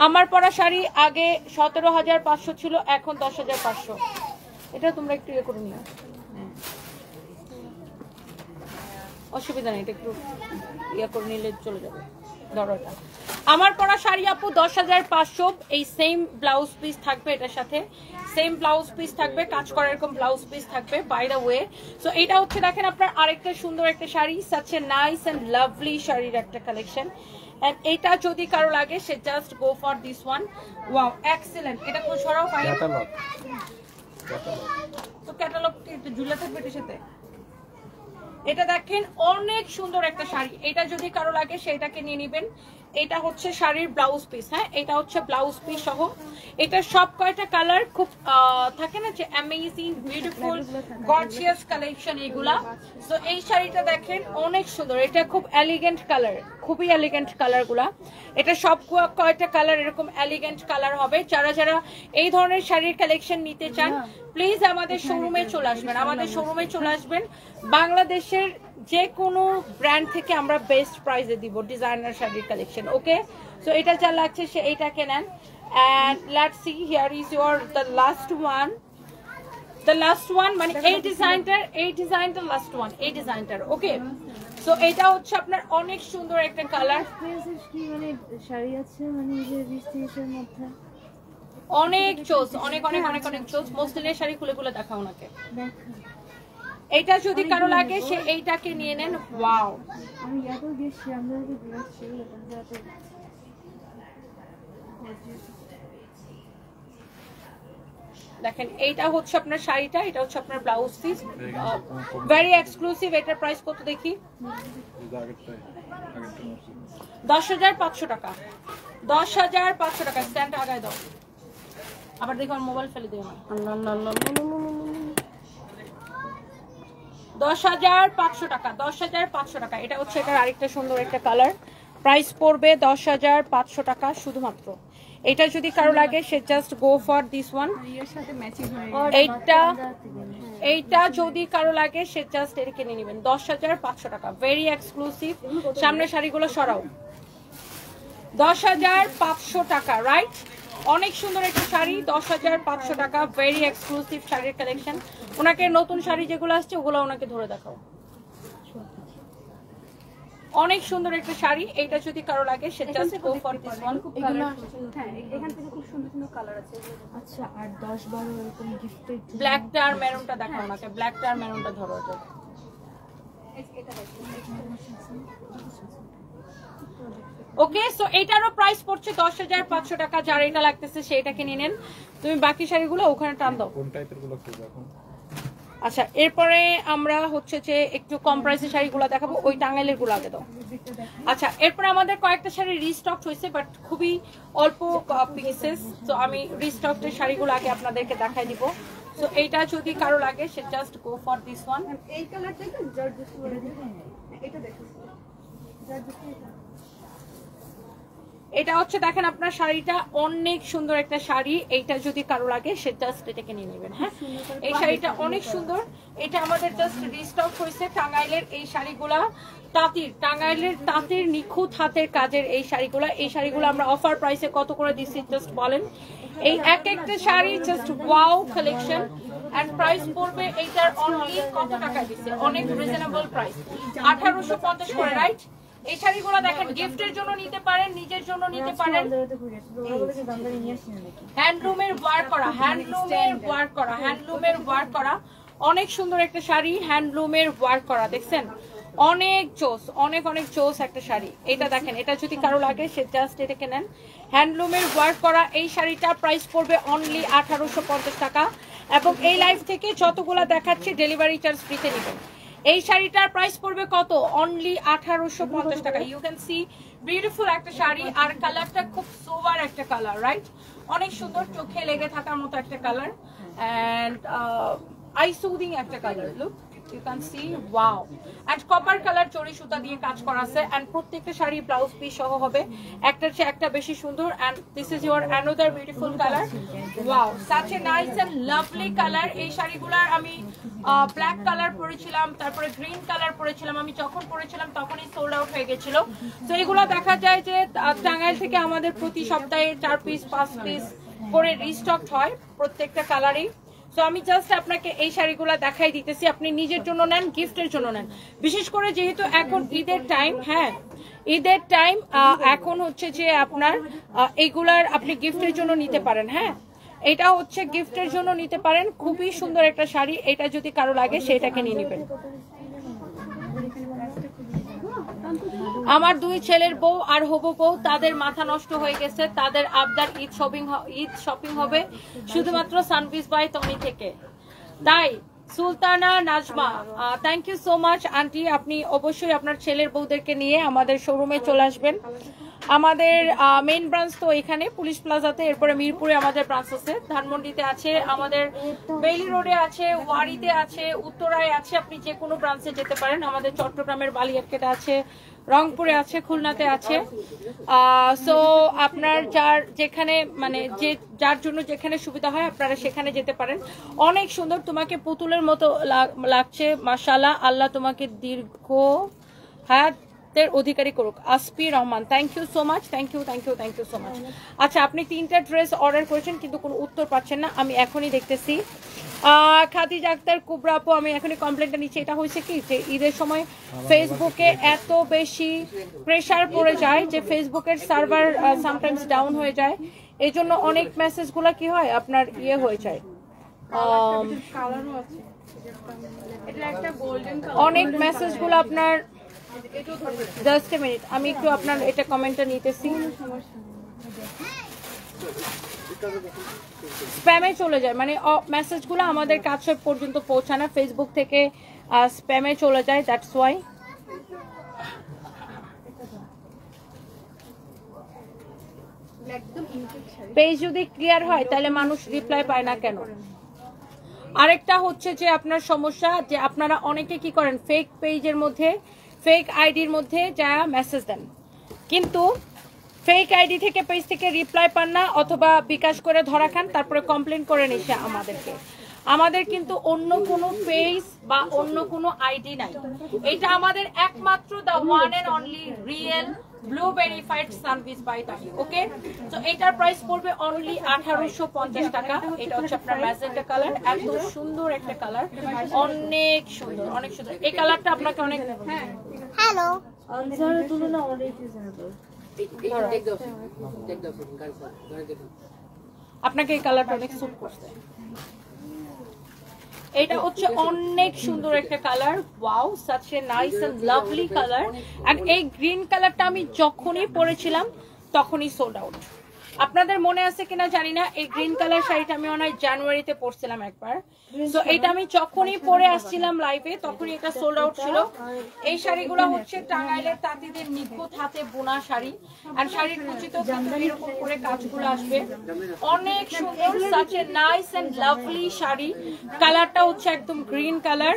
আমার পরা শাড়ি আগে 17,500 ছিল, এখন 10,500। এটা তোমরা একটু ইয়ে করে নিও, অসুবিধা নেই, এটা একটু ইয়ে করে নিলে চলে যাবে। ধরো, এটা আমার পরা শাড়ি আপু 10,500। এই সেম ব্লাউজ পিস থাকবে, এটার সাথে সেম ব্লাউজ পিস থাকবে, কাজ করা এরকম ব্লাউজ পিস থাকবে বাই দ্য ওয়ে। সো এটা হচ্ছে দেখেন আপনার আরেকটা সুন্দর একটা শাড়ি, such a nice and lovely শাড়ির একটা কালেকশন। এন্ড এটা যদি কারো লাগে সে just go for this one. Wow, excellent. এটা কোন সরাও ফাইন তো ক্যাটালগ একটু ঝুলে থাকবে এটার সাথে। এটা দেখেন, অনেক সুন্দর একটা শাড়ি, এটা যদি কারো লাগে সেটাকে নিয়ে নেবেন। এটা হচ্ছে শাড়ির ব্লাউজ পিস। হ্যাঁ, এটা হচ্ছে ব্লাউজ পিস সহ। এটা সব কয়টা কালার খুব থাকে না যে অ্যামেজিং বিউটিফুল গর্জিয়াস কালেকশন এগুলা। সো এই শাড়িটা দেখেন, অনেক সুন্দর, এটা খুব এলিগেন্ট কালার, খুবই এলিগেন্ট কালারগুলা। এটা সব কয়টা কালার এরকম এলিগেন্ট কালার হবে। যারা যারা এই ধরনের শাড়ির কালেকশন নিতে চান প্লিজ আমাদের শোরুমে চলে আসবেন, আমাদের শোরুমে চলে আসবেন। বাংলাদেশের যে কোনো ব্র্যান্ড থেকে আমরা বেস্ট প্রাইসে দিব ডিজাইনার শাড়ির কালেকশন। ওকে, সো এটা যা লাগছে সে এইটাকে নেন। And let's see, here is your the last one, the last one মানে এই ডিজাইনটার লাস্ট ওয়ান, এই ডিজাইনটার। ওকে, সো এটা হচ্ছে আপনার অনেক সুন্দর একটা কালার, মানে শাড়ি আছে মানে যে রিস্টিসের মধ্যে অনেক চোস, অনেক অনেক অনেক অনেক চোস। মসলিনের শাড়ি খুলে খুলে দেখাও ওনাকে। এইটা যদি কারো লাগে সে এইটাকে নিয়ে নেন। ওয়াও, আমি এত বেশি আমরা ঘুরাচ্ছি যাতে দেখেন, এইটা হচ্ছে আপনার শাড়িটা, এটা হচ্ছে আপনার ব্লাউজ পিস, ভেরি এক্সক্লুসিভ। এটার প্রাইস কত দেখি? 10,500 টাকা, 10,500 টাকা। স্ট্যান্ড আগায় দাও, আবার দেখো মোবাইল ফেলে দিও না। 10,500 টাকা, 10,500 টাকা। এটা হচ্ছে এটার আরেকটা সুন্দর একটা কালার। প্রাইস পড়বে 10,500 টাকা শুধুমাত্র। এটা যদি কারো লাগে সে just go for this one. এইটা যদি কারো লাগে সে জাস্ট এটা কিনে নেবেন। 10,500 টাকা, ভেরি এক্সক্লুসিভ। সামনে শাড়িগুলো সরাও। 10,500 টাকা, রাইট? অনেক সুন্দর একটা শাড়ি, 10,500 টাকা, ভেরি এক্সক্লুসিভ শাড়ির কালেকশন। ওনাকে নতুন শাড়ি যেগুলো আসছে ওগুলো ওনাকে ধরে দেখাও। অনেক সুন্দর একটা শাড়ি, এইটা যদি কারো লাগে সে just go for this one. হ্যাঁ, এখান থেকে খুব সুন্দর সুন্দর কালার আছে। আচ্ছা, আর 10-12 এরকম গিফটের ব্ল্যাকটা আর মেরুনটা দেখাও ওনাকে, ব্ল্যাকটা আর মেরুনটা ধরো। ওকে, সো এটারও প্রাইস পড়ছে 10,500 টাকা। যার এটা লাগতেছে সেটা কিনে নেন। তুমি বাকি শাড়িগুলো ওখানে টান দাও। কোন টাইপের গুলো খুঁজে এখন? আচ্ছা, এরপরে আমরা হচ্ছে যে একটু কম প্রাইসের শাড়িগুলো দেখাবো। ওই টাঙ্গাইলের গুলো আগে দাও। আচ্ছা, এরপরে আমাদের কয়েকটা শাড়ি রিস্টক হয়েছে, বাট খুবই অল্প পিসেস। তো আমি রিস্টকের শাড়িগুলো আগে আপনাদেরকে দেখাই দিব। সো এইটা যদি কারো লাগে সে just go for this one. এই কালারটা কি জর্জেস করে দিবেন? এটা দেখো, জর্জেস। এটা হচ্ছে দেখেন আপনার শাড়িটা অনেক সুন্দর একটা শাড়ি। এইটা যদি কারো লাগে সে জাস্ট এটাকে নিয়ে নেবেন। হ্যাঁ, এই শাড়িটা অনেক সুন্দর। এটা আমাদের জাস্ট রিস্টক হয়েছে। টাঙ্গাইলের এই শাড়িগুলা তাঁতির, টাঙ্গাইলের তাঁতির নিখুঁত হাতের কাজের এই শাড়িগুলা। এই শাড়িগুলো আমরা অফার প্রাইসে কত করে দিচ্ছি জাস্ট বলেন। এই এক একটা sari just wow collection. And price পড়বে এইটার অনলি কত টাকা দিচ্ছে? অনেক রিজনেবল প্রাইস, 1850 করে, রাইট? এই শাড়িগুলো দেখেন গিফটের জন্য নিতে পারেন, নিজের জন্য নিতে পারেন। হ্যান্ডলুমের ওয়ার্ক করা, হ্যান্ডলুমের ওয়ার্ক করা, হ্যান্ডলুমের ওয়ার্ক করা। অনেক সুন্দর একটা শাড়ি, হ্যান্ডলুমের ওয়ার্ক করা। দেখছেন অনেক চোস, অনেক অনেক চোস একটা শাড়ি। এটা দেখেন, এটা যদি কারো লাগে সে জাস্ট এটাকে নেন। হ্যান্ডলুমের ওয়ার্ক করা এই শাড়িটা প্রাইস পড়বে অনলি 1850 টাকা। এবং এই লাইভ থেকে যতগুলা দেখাচ্ছি ডেলিভারি চার্জ ফ্রিতে নেবেন। এই শাড়িটার প্রাইস পড়বে কত? অনলি 1850 টাকা। ইউ ক্যান সি বিউটিফুল একটা শাড়ি, আর কালারটা খুব সোবার একটা কালার, রাইট? অনেক সুন্দর, চোখে লেগে থাকার মতো একটা কালার, এন্ড আই সুদিং একটা colour. Look, you can see, wow, and copper color চড়ি সুতা দিয়ে কাজ করা আছে। and প্রত্যেকটা শাড়ি ব্লাউজ পিস সহ হবে, একটার চেয়ে একটা বেশি সুন্দর। and this is your another beautiful color, wow, such a nice and lovely color। এই শাড়িগুলার আমি ব্ল্যাক কালার পরেছিলাম, তারপরে গ্রিন কালার পরেছিলাম। আমি যখন পরেছিলাম তখনই সোল্ড আউট হয়ে গেছিল। তো এগুলো দেখা যায় যে টাঙ্গাইল থেকে আমাদের প্রতি সপ্তাহে 4 পিস 5 পিস করে রিস্টক হয় প্রত্যেকটা কালারই। তো আমি জাস্ট আপনাকে এই শাড়িগুলো দেখাই দিতেছি, আপনি নিজের জন্য নেন, গিফটের জন্য নেন। বিশেষ করে যেহেতু এখন ঈদের টাইম, হ্যাঁ ঈদের টাইম, এখন হচ্ছে যে আপনার এইগুলার আপনি গিফটের জন্য নিতে পারেন। হ্যাঁ, এটা হচ্ছে গিফটের জন্য নিতে পারেন। খুবই সুন্দর একটা শাড়ি, এটা যদি কারো লাগে সেটাকে নিয়ে নেবেন। আমার 2 ছেলের বউ আর হবু বউ, তাদের মাথা নষ্ট হয়ে গেছে। তাদের আবদার ঈদ শপিং হবে শুধুমাত্র সানভিস বাই তনি থেকে। তাই Sultana Nazma, thank you so much aunty. আপনি অবশ্যই আপনার ছেলের বউদেরকে নিয়ে আমাদের শোরুমে চলে আসবেন। আমাদের মেইন ব্রাঞ্চ তো এখানে পুলিশ প্লাজাতে, এরপরে মিরপুরে আমাদের ব্রাঞ্চ আছে, ধানমন্ডিতে আছে, আমাদের বেইলি রোডে আছে, ওয়ারিতে আছে, উত্তরায় আছে। আপনি যে কোনো ব্রাঞ্চে যেতে পারেন। আমাদের চট্টগ্রামের বালিয়ারকেটে আছে, রংপুরে আছে, খুলনাতে আছে। সো আপনার যেখানে মানে যার জন্য যেখানে সুবিধা হয় আপনারা সেখানে যেতে পারেন। অনেক সুন্দর, তোমাকে পুতুলের মতো লাগছে, মাশাআল্লাহ। আল্লাহ তোমাকে দীর্ঘ হায়াতের অধিকারী করুক। আসপি Rahman, thank you so much, thank you thank you thank you so much. আচ্ছা, আপনি 3টা ড্রেস অর্ডার করেছেন কিন্তু কোনো উত্তর পাচ্ছেন না, আমি এখনই দেখতেছি। খাদিজা আক্তার, কুবরা আপু, আমি এখনই কমপ্লেনটা নিচ্ছি। এটা হয়েছে কি যে ঈদের সময় ফেসবুকে এত বেশি প্রেসার পড়ে যায় যে ফেসবুকের সার্ভার সামটাইমস ডাউন হয়ে যায়। এই জন্য অনেক মেসেজগুলো কি হয় আপনার ইয়ে হয়ে যায়, অনেক মেসেজগুলো আপনার। জাস্ট এ মিনিট, আমি একটু আপনার এটা কমেন্টটা নিতেছি। স্প্যামে চলে যায়, মানে মেসেজগুলো আমাদের কাছে পর্যন্ত পৌঁছায় না, ফেসবুক থেকে স্প্যামে চলে যায়, দ্যাটস ওয়াই। একদম ইউনিক শাড়ি। পেজ যদি ক্লিয়ার হয় তাহলে মানুষ রিপ্লাই পায় না কেন? আরেকটা হচ্ছে যে আপনার সমস্যা যে আপনারা অনেকে কি করেন, ফেক পেজের মধ্যে, ফেক আইডির মধ্যে যা মেসেজ দেন, কিন্তু ফেক আইডি থেকে পেজ থেকে রিপ্লাই পান না, অথবা বিকাশ করে ধরা খান, তারপরে কমপ্লেন করেন এসে আমাদেরকে। আমাদের কিন্তু অন্য কোনো পেজ বা অন্য কোনো আইডি নাই, এটা আমাদের একমাত্র the one and only real blue verified service by Tahi. Okay, তো এটার প্রাইস পড়বে অনলি 1850 টাকা। এটা হচ্ছে আপনার ম্যাজেন্টা কালার, এত সুন্দর একটা কালার, অনেক সুন্দর, অনেক সুন্দর। এই কালারটা আপনাকে অনেক, হ্যালো আনসারের তুলনা অনেক রিজনেবল। আপনাকে এই কালারটা অনেক স্যুট করছে। এটা হচ্ছে অনেক সুন্দর একটা colour, wow, such a nice and lovely colour. And এই গ্রিন কালারটা আমি যখনই পরেছিলাম তখনই সোল্ড আউট। আপনাদের মনে আছে কিনা জানি না, এই গ্রিন কালার শাড়িটা আমি মনে হয় জানুয়ারিতে পরছিলাম একবার। সো এটা আমি যখনই পরে আসছিলাম লাইভে তখনই এটা সোল্ড আউট ছিল। এই শাড়িগুলো হচ্ছে টাঙ্গাইলের তাঁতিদের নিখুঁত হাতে বোনা শাড়ি, আর শাড়ির কুচিতেও কিন্তু এরকম করে কাজগুলো আসবে, অনেক সুন্দর, such a nice and lovely sari. কালারটা হচ্ছে একদম গ্রিন কালার।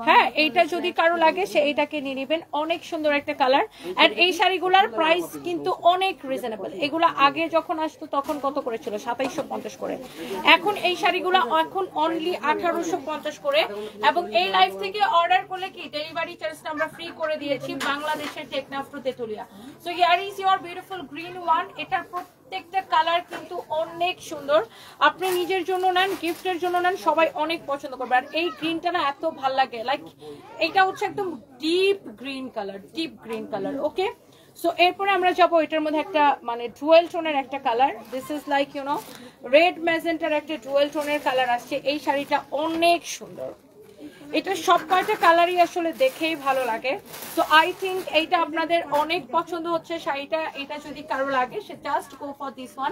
হ্যাঁ, এইটা যদি কারো লাগে সে এটাকে নিয়ে নেবেন, অনেক সুন্দর একটা কালার। আর এই শাড়িগুলোর প্রাইস কিন্তু অনেক রিজনেবল। এগুলো আগে যখন আসতো তখন কত করেছিল? 2750 করে। এখন এই শাড়িগুলো এখন অনলি 1850 করে। এবং এই লাইভ থেকে অর্ডার করলে কি ডেলিভারি চার্জটা আমরা ফ্রি করে দিয়েছি বাংলাদেশের Teknaf to Tetulia. So here is your beautiful green one. এটার প্রত্যেকটা কালার কিন্তু অনেক সুন্দর, আপনি নিজের জন্য নেন, গিফটের জন্য নেন, সবাই অনেক পছন্দ করবে। আর এই গ্রিনটা না এত ভাল লাগে, লাইক এটা হচ্ছে একদম deep green colour, deep green colour. Okay, so এরপরে আমরা যাবো এটার মধ্যে একটা মানে ডুয়েল টোনের একটা colour, this is like you know red ম্যাজেন্টার একটা ডুয়েল টোনের কালার আসছে। এই শাড়িটা অনেক সুন্দর, এটা সব কয়টা কালারই আসলে দেখেই ভালো লাগে। তো আই থিঙ্ক এইটা আপনাদের অনেক পছন্দ হচ্ছে শাড়িটা। এটা যদি কারো লাগে সে just go for this one.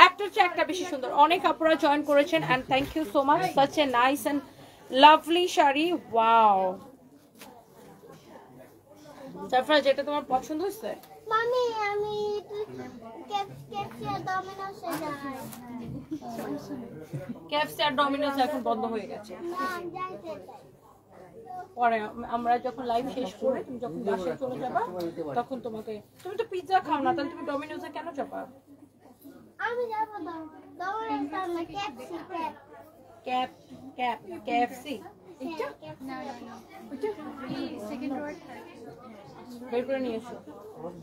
একটা হচ্ছে একটা বেশি সুন্দর, অনেক আপুরা জয়েন করেছেন and thank you so much, such a nice and lovely sari, wow. Jafra, যেটা তোমার পছন্দ হচ্ছে? মামি আমি কেএফসি আর ডমিনোসে যাই। কেএফসি আর ডমিনোস এখন বন্ধ হয়ে গেছে। না যাইতে চাই। পরে আমরা যখন লাইভ শেষ করে তুমি যখন বাসায় চলে যাবা তখন তোমাকে, তুমি তো পিৎজা খাও না, তাহলে তুমি ডমিনোসে কেন যাবা? আমি যাব ডমিনোস না কেএফসি কেএফসি না সেকেন্ড রোড বের করে নিয়ে এসো।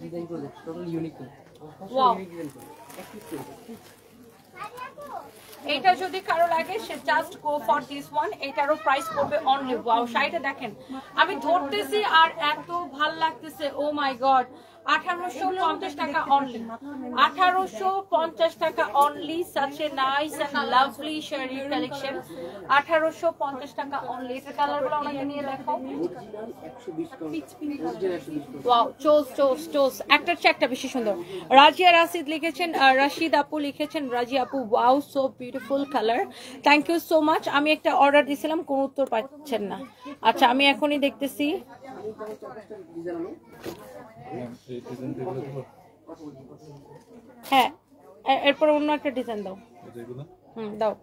ডিজাইন করে টোটাল ইউনিক। ওয়াও, এটা যদি কারো লাগে সে just go for this one. এটারও প্রাইস পড়বে অনলি, ওয়াও, শাড়িটা দেখেন, আমি ধরতেছি আর এত ভাল লাগতেছে, ও মাই গড। 1850 টাকা অনলি, 1850 টাকা only, such a nice and lovely sari collection, 1850 টাকা অনলি। এটা কালারগুলো আমাকে নিয়ে দেখো, ওয়াও, চোস চোস চোস, একটার চেয়ে একটা বেশি সুন্দর। রাজিয়া রাশিদ লিখেছেন, রাশিদ আপু লিখেছেন, রাজি আপু, wow, so beautiful colour, thank you so much. আমি একটা অর্ডার দিয়েছিলাম, কোনো উত্তর পাচ্ছেন না। আচ্ছা, আমি এখনই দেখতেছি। হ্যাঁ, এরপর অন্য একটা ডিজাইন দাও। দাও।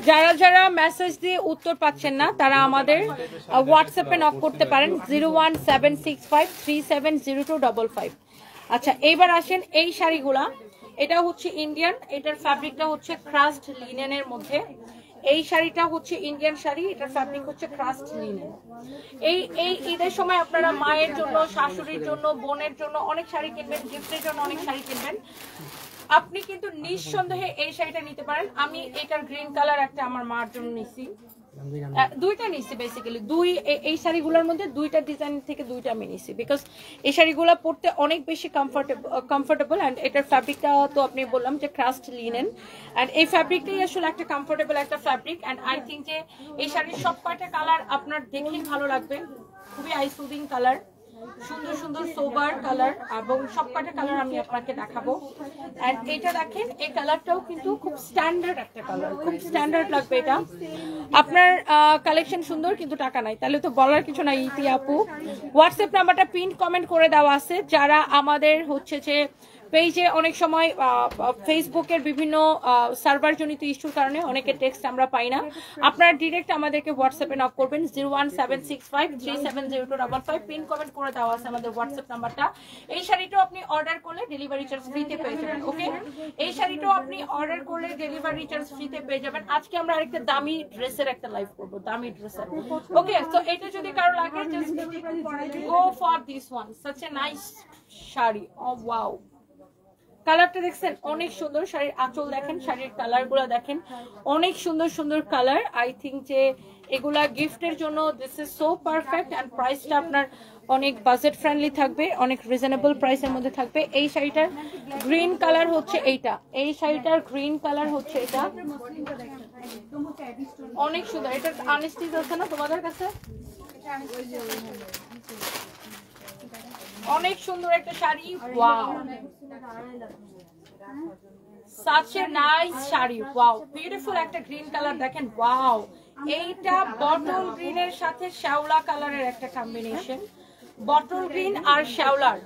যারা যারা মেসেজ দিয়ে উত্তর পাচ্ছেন না তারা আমাদের হোয়াটসঅ্যাপে নক করতে পারেন 01765370255। আচ্ছা, এইবার আসেন এই শাড়িগুলা। এটা হচ্ছে ইন্ডিয়ান, এটার ফ্যাব্রিকটা হচ্ছে ক্রাস্ট লিনেনের মধ্যে। এই শাড়িটা হচ্ছে ইন্ডিয়ান শাড়ি, এটার ফ্যাব্রিক হচ্ছে ক্রাস্ট লিনেন। এই ঈদের সময় আপনারা মায়ের জন্য, শাশুড়ির জন্য, বোনের জন্য অনেক শাড়ি কিনবেন, গিফটের জন্য অনেক শাড়ি কিনবেন, আপনি কিন্তু নিঃসন্দেহে এই শাড়িটা নিতে পারেন। আমি এটার গ্রিন কালার একটা আমার মার জন্য নিছি, দুইটা নিছি বেসিক্যালি, এই শাড়িগুলোর মধ্যে দুইটা ডিজাইন থেকে দুইটা আমি নিছি, বিকজ এই শাড়িগুলো পরতে অনেক বেশি কমফোর্টেবল। অ্যান্ড এটার ফ্যাব্রিকটা তো আপনি বললাম যে ক্রাস্ট লিনেন, অ্যান্ড এই ফ্যাব্রিকটাই আসলে একটা কমফোর্টেবল একটা ফ্যাব্রিক। অ্যান্ড আই থিঙ্ক যে এই শাড়ির সব কয়টা কালার আপনার দেখেই ভালো লাগবে, খুবই আই সুদিং কালার। সুন্দর সুন্দর সোবার কালার এবং সবকটা কালার আমি আপনাকে দেখাবো। এন্ড এটা দেখেন, এই কালারটাও কিন্তু খুব স্ট্যান্ডার্ড একটা কালার, খুব স্ট্যান্ডার্ড লাগবে এটা। আপনার কালেকশন সুন্দর কিন্তু টাকা নাই, তাহলে তো বলার কিছু নাই। ইতি আপু হোয়াটসঅ্যাপ নাম্বারটা পিন কমেন্ট করে দেওয়া আছে। যারা আমাদের হচ্ছে যে পেজে অনেক সময় ফেসবুকের বিভিন্ন সার্ভার জনিত ইস্যুর কারণে অনেকের টেক্সট আমরা পাই না, আপনারা ডিরেক্ট আমাদেরকে হোয়াটসঅ্যাপে নক করবেন 01765370255। পিন কমেন্ট করে দেওয়া আছে আমাদের হোয়াটসঅ্যাপ নাম্বারটা। এই শাড়িটাও আপনি অর্ডার করলে ডেলিভারি চার্জ ফ্রিতে পেয়ে যাবেন। ওকে, এই শাড়িটাও আপনি অর্ডার করলে ডেলিভারি চার্জ ফ্রিতে পেয়ে যাবেন। আজকে আমরা আরেকটা দামি ড্রেসের একটা লাইভ করবো, দামি ড্রেসের। ওকে, তো এটা যদি কারো লাগে just go for this one, such a nice sari. Oh wow, কালারটা দেখছেন অনেক সুন্দর। শাড়ির আঁচল দেখেন, শাড়ির কালার গুলা দেখেন, অনেক সুন্দর সুন্দর কালার। আই থিঙ্ক যে এগুলা গিফটের জন্য this is so perfect. And প্রাইসটা আপনার অনেক বাজেট ফ্রেন্ডলি থাকবে, অনেক রিজনেবল প্রাইসের মধ্যে থাকবে। এই শাড়িটার গ্রিন কালার হচ্ছে এইটা, এই শাড়িটার গ্রিন কালার হচ্ছে এটা, অনেক সুন্দর। এটা আনস্টিচ আছে না তোমাদের কাছে? অনেক সুন্দর একটা sari. Wow, such a nice sari. Wow, beautiful একটা গ্রিন কালার দেখেন। ওয়াও, এইটা বটল গ্রিনের সাথে শ্যাওলা কালারের একটা কম্বিনেশন। বটল গ্রিন আর শ্যাওলার,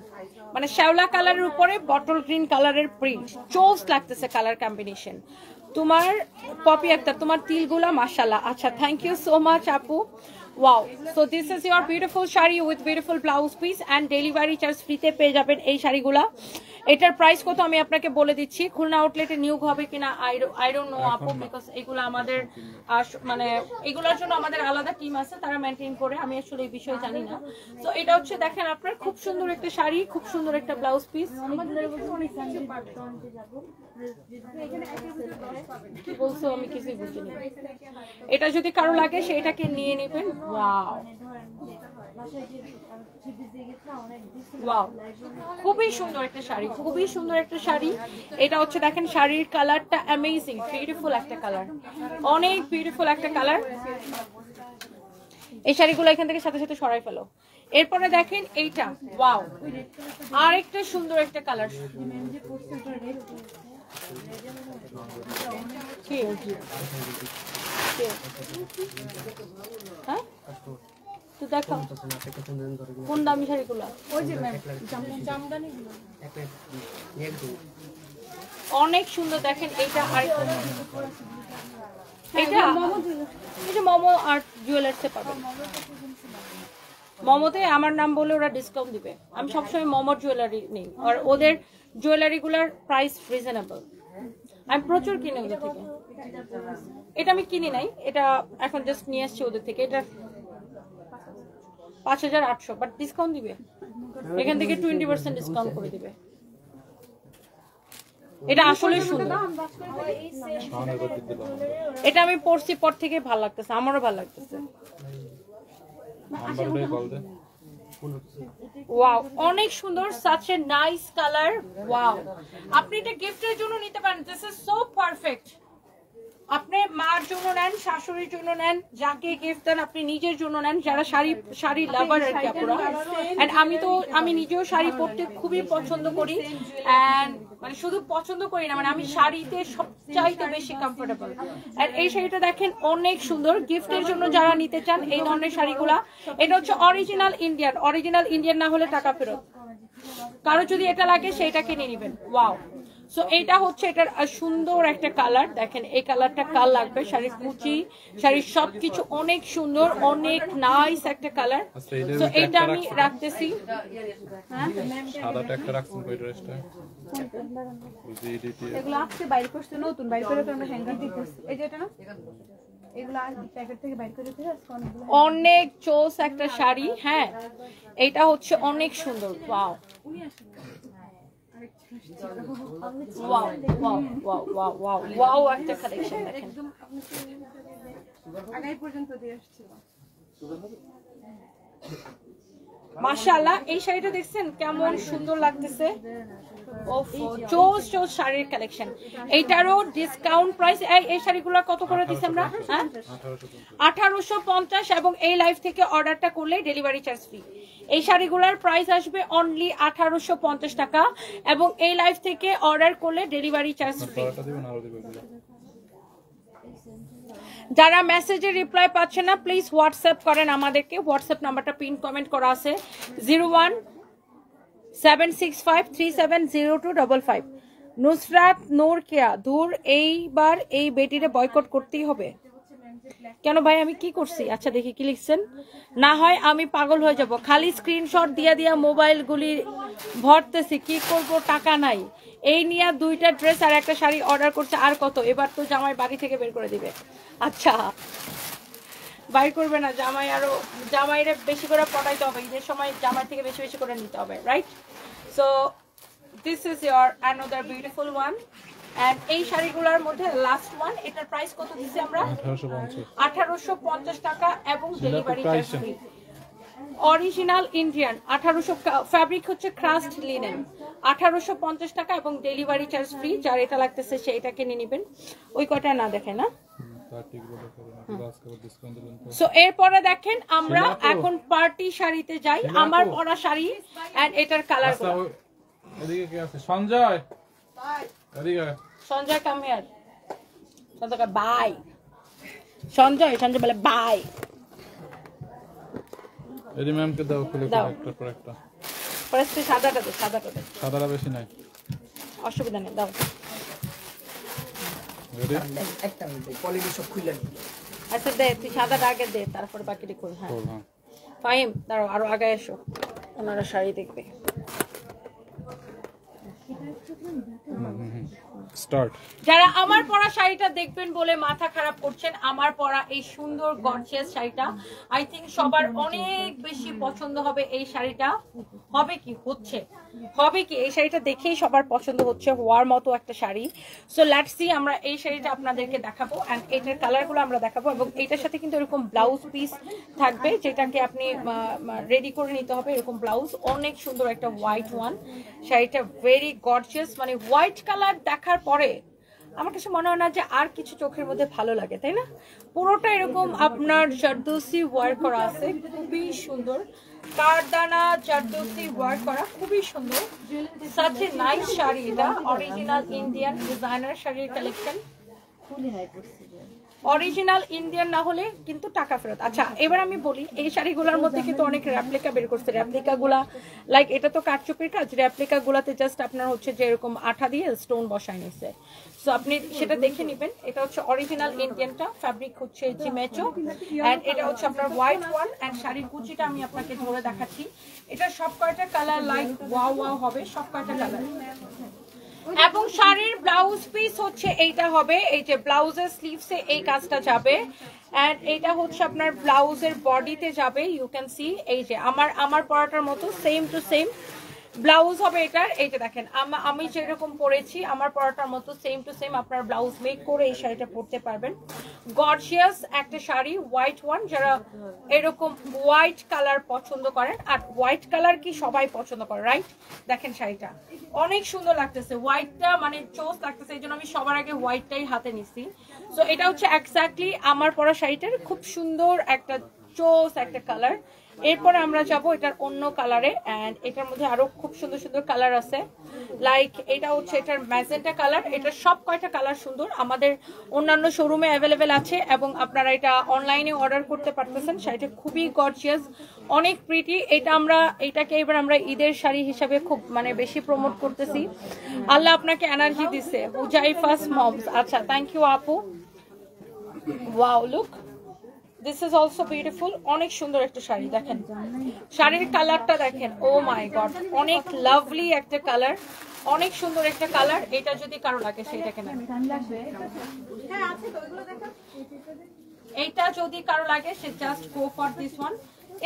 মানে শ্যাওলা কালারের উপরে বটল গ্রিন কালারের প্রিন্ট, চোস লাগতেছে কালার কম্বিনেশন। তোমার পপি আক্তার, তোমার তিলগুলা মাশাআল্লাহ। আচ্ছা, থ্যাংক ইউ সো মাচ আপু। Wow, so this is your beautiful sari with beautiful blouse piece and delivery charge ফ্রিতে পেয়ে যাবেন এই শাড়িগুলা। এটার প্রাইস কত আমি আপনাকে বলে দিচ্ছি। খুলনা আউটলেটে নিয়োগ হবে কিনা আই ডোন্ট নো আপু, বিকজ এগুলো আমাদের মানে এগুলোর জন্য আমাদের আলাদা টিম আছে, তারা মেনটেন করে, আমি আসলে এই বিষয়ে জানি না। তো এটা হচ্ছে দেখেন আপনার খুব সুন্দর একটা শাড়ি, খুব সুন্দর একটা ব্লাউজ পিস। কি বলছো আমি কিছুই বুঝিনি। এটা যদি কারো লাগে সেটাকে নিয়ে নেবেন। ওয়াও ওয়াও, খুবই সুন্দর একটা শাড়ি, খুবই সুন্দর একটা শাড়ি। এটা হচ্ছে দেখেন শাড়ির কালারটা অ্যামেজিং, বিউটিফুল একটা কালার, অনেক বিউটিফুল একটা কালার। এই শাড়িগুলো এখান থেকে সাথে সাথে সরাই ফেলো। এরপরে দেখেন এইটা, ওয়াও, আরেকটা সুন্দর একটা কালার। হ্যাঁ, তো দেখো কোন দামি শাড়িগুলো, অনেক সুন্দর দেখেন। এইটা আরেকটা, এটা মোমো আর্ট জুয়েলার্সে পাবেন। মোমোতে আমার নাম বলে ওরা ডিসকাউন্ট দিবে। আমি সবসময় মোমোর জুয়েলারি নেই, আর ওদের জুয়েলারি গুলার প্রাইস রিজনেবল। আমি প্রচুর কিনি ওদের থেকে। এটা আমি কিনি নাই, এটা এখন জাস্ট নিয়ে আসছি ওদের থেকে। এটা 5800, বাট ডিসকাউন্ট দিবে এখান থেকে, 20% ডিসকাউন্ট করে দিবে। এটা আসলে সুন্দর, এটা আমি পরছি পর থেকে ভালো লাগতেছে, আমারও ভালো লাগতেছে। ওয়াও, অনেক সুন্দর, such a nice color। Wow, আপনি এটা গিফটের জন্য নিতে পারেন। This is so perfect. আপনি মার জন্য নেন, শাশুড়ির জন্য নেন, যাকে গিফট দেন, আপনি নিজের জন্য নেন, যারা শাড়ি লাভার আর কি আপুরা। এন্ড আমি নিজেও শাড়ি পরতে খুবই পছন্দ করি, এন্ড মানে শুধু পছন্দ করি না, মানে আমি শাড়িতে সবচাইতে বেশি কমফোর্টেবল। আর এই শাড়িটা দেখেন অনেক সুন্দর, গিফটের জন্য যারা নিতে চান এই ধরনের শাড়িগুলা। এটা হচ্ছে অরিজিনাল ইন্ডিয়ান না হলে টাকা ফেরত। কারো যদি এটা লাগে সেটা কিনে নেবেন। ওয়াও, সো এইটা হচ্ছে এটার সুন্দর একটা কালার দেখেন। এই কালারটা কাল লাগবে, শাড়ির কুচি, শাড়ির সবকিছু অনেক সুন্দর, অনেক নাইস একটা কালার। সো এইটা আমি রাখতেছি। সাদাটা একটা রাখছেন কই ড্রেসটা? এগুলো আজকে বাইরে করতে, নতুন বাইরে করে আমরা হ্যাঙ্গার দিতেছি। এই যে এটা না, এগুলো প্যাকেট থেকে বাইরে করে দিতে অনেক চোস একটা শাড়ি। হ্যাঁ, এইটা হচ্ছে অনেক সুন্দর। Wow wow wow wow wow wow wow, একটা কালেকশন দেখেন। আগাই পর্যন্ত দিয়ে আসছিল মাশাআল্লাহ, এই শাড়িটা দেখছেন কেমন সুন্দর লাগতেছে। চোজ চোজ শাড়ির কালেকশন। এইটারও ডিসকাউন্ট প্রাইস। এই শাড়িগুলো কত করে দিচ্ছি আমরা? হ্যাঁ 1850, এবং এই লাইভ থেকে অর্ডারটা করলে ডেলিভারি চার্জ ফ্রি। এই শাড়িগুলোর প্রাইস আসবে অনলি 1850 টাকা, এবং এই লাইভ থেকে অর্ডার করলে ডেলিভারি চার্জ ফ্রি। যারা মেসেজে রিপ্লাই পাচ্ছেন না প্লিজ হোয়াটসঅ্যাপ করেন আমাদেরকে। হোয়াটসঅ্যাপ নাম্বারটা পিন কমেন্ট করা আছে 017653702555। নুসরাত নূর কেয়া ধুর, এইবার এই বেটিরে বয়কট করতেই হবে। কেন ভাই আমি কি করছি? আচ্ছা দেখি কি লিখছেন। না হয় আমি পাগল হয়ে যাব, খালি স্ক্রিনশট দিয়া মোবাইলগুলি ভরতেছি, কি করব টাকা নাই। এই নিয়ে 2টা ড্রেস আর একটা শাড়ি অর্ডার করছে, আর কত? এবার তো জামাই বাড়ি থেকে বের করে দিবে। আচ্ছা বাইর করবে না, জামাই আরো জামাইরে বেশি করে পড়াইতে হবে, ঈদের সময় জামাই থেকে বেশি বেশি করে নিতে হবে, right? So this is your another beautiful one. And এই শাড়িগুলোর মধ্যে লাস্ট ওয়ান, এটার প্রাইস কত দিচ্ছি আমরা? 1850 টাকা, এবং delivery charge free. Original Indian 1800, fabric হচ্ছে ক্রাস্ট লিনেন, 1850 টাকা, এবং ডেলিভারি চার্জ ফ্রি। যার এটা লাগতেছে সে এটা কিনে নেবেন। ওই কয়টা না দেখে না। সো এরপরে দেখেন আমরা এখন পার্টি শাড়িতে যাই। আমার পরা শাড়ি এন্ড এটার কালার গুলো। এদিকে কে আছে? সঞ্জয়, এদিকে Sanjay come here. Sanjay bye. Sanjay বলে বাই। এদি ম্যামকে দাও, খুলে একটা পর একটা। পরে সাদাটা দে, সাদাটা বেশি নাই, অসুবিধা নেই, দাও। রেডি? একটা কোয়ালিটি সব খুলে নি। আচ্ছা দে, তুই সাদাটা আগে দে, তারপরে বাকিটা কর। হ্যাঁ হ্যাঁ ফাহিম দাঁড়াও, আরো আগে এসো, ওনারা শাড়ি দেখবে। স্টার্ট। যারা আমার পরা শাড়িটা দেখবেন বলে মাথা খারাপ করছেন, আমার পরা এই সুন্দর গর্জিয়াস শাড়িটা আই থিংক সবার অনেক বেশি পছন্দ হবে। এই শাড়িটা হবে কি এই শাড়িটা দেখেই সবার পছন্দ হচ্ছে, হওয়ার মতো একটা শাড়ি। সো লেটস সি, আমরা এই শাড়িটা আপনাদেরকে দেখাবো এন্ড এটার কালারগুলো আমরা দেখাবো, এবং এটার সাথে কিন্তু এরকম ব্লাউজ পিস থাকবে যেটাকে আপনি রেডি করে নিতে হবে। এরকম ব্লাউজ, অনেক সুন্দর একটা হোয়াইট ওয়ান। শাড়িটা ভেরি গর্জিয়াস, মানে হোয়াইট কালার দেখার পরে আমার কাছে মনে হয় না যে আর কিছু চোখের মধ্যে ভালো লাগে, তাই না? পুরোটা এরকম আপনার জারদোসি ওয়ার্ক করা আছে, খুবই সুন্দর। কারদানা জারদোসি ওয়ার্ক করা, খুবই সুন্দর। Such a nice sari. এটা অরিজিনাল ইন্ডিয়ান ডিজাইনার শাড়ির কালেকশন। অরিজিনাল ইন্ডিয়ান না হলে কিন্তু টাকা ফেরত। আচ্ছা এবার আমি বলি, এই শাড়িগুলোর মধ্যে কিন্তু অনেক রেপ্লিকা বের করছে। রেপ্লিকা গুলা লাইক এটা তো কারচুপির কাজ, রেপ্লিকা গুলাতে জাস্ট আপনার হচ্ছে যে এরকম আঠা দিয়ে স্টোন বসায় নিছে। সো আপনি সেটা দেখে নেবেন। এটা হচ্ছে অরিজিনাল ইন্ডিয়ানটা, ফ্যাব্রিক হচ্ছে জিমেচো, এন্ড এটা হচ্ছে আপনার হোয়াইট ওয়ান। এন্ড শাড়ির কুচিটা আমি আপনাকে ধরে দেখাচ্ছি। এটা সব কয়টা কালার লাইক ওয়াও হবে, সব কয়টা কালার। এবং শাড়ির ব্লাউজ পিস হচ্ছে এইটা হবে, এই যে ব্লাউজের স্লিভসে এই কাজটা যাবে, এন্ড এটা হচ্ছে আপনার ব্লাউজের বডিতে যাবে। ইউ ক্যান সি, এই যে আমার পরাটার মতো সেম টু সেম ব্লাউজ হবে এটার। এই যে দেখেন আমি যেরকম পরেছি আমার পরাটার মতো সেম টু সেম আপনার ব্লাউজ মেক করে এই শাড়িটা পরতে পারবেন। গর্জিয়াস একটা শাড়ি, হোয়াইট ওয়ান। যারা এরকম হোয়াইট কালার পছন্দ করেন, আর হোয়াইট কালার কি সবাই পছন্দ করে, রাইট? দেখেন শাড়িটা অনেক সুন্দর লাগতেছে, হোয়াইটটা মানে চোস লাগতেছে, এই জন্য আমি সবার আগে হোয়াইটটাই হাতে নিছি। সো এটা হচ্ছে এক্স্যাক্টলি আমার পরা শাড়িটার খুব সুন্দর একটা চোস একটা কালার। এরপরে আমরা যাব এটার অন্য কালারে, এন্ড এটার মধ্যে আরো খুব সুন্দর সুন্দর কালার আছে। লাইক এটা হচ্ছে এটার ম্যাজেন্টা কালার। এটা সব কয়টা কালার সুন্দর, আমাদের অন্যান্য শোরুমে অ্যাভেলেবেল আছে, এবং আপনারা এটা অনলাইনে অর্ডার করতে পারতেছেন। শাড়িটা খুবই গর্জিয়াস, অনেক প্রিটি। এটাকে এবার আমরা ঈদের শাড়ি হিসাবে খুব মানে বেশি প্রমোট করতেছি। আল্লাহ আপনাকে এনার্জি দিছে। হুজাইফাস মমস, আচ্ছা থ্যাংক ইউ আপু। Wow look, this is also beautiful. অনেক সুন্দর একটা শাড়ি, দেখেন শাড়ির কালারটা দেখেন, ও মাই গড, অনেক লাভলি একটা কালার, অনেক সুন্দর একটা কালার। এটা যদি কারো লাগে সেটাকে না, এইটা যদি কারো লাগে সে just go for this one.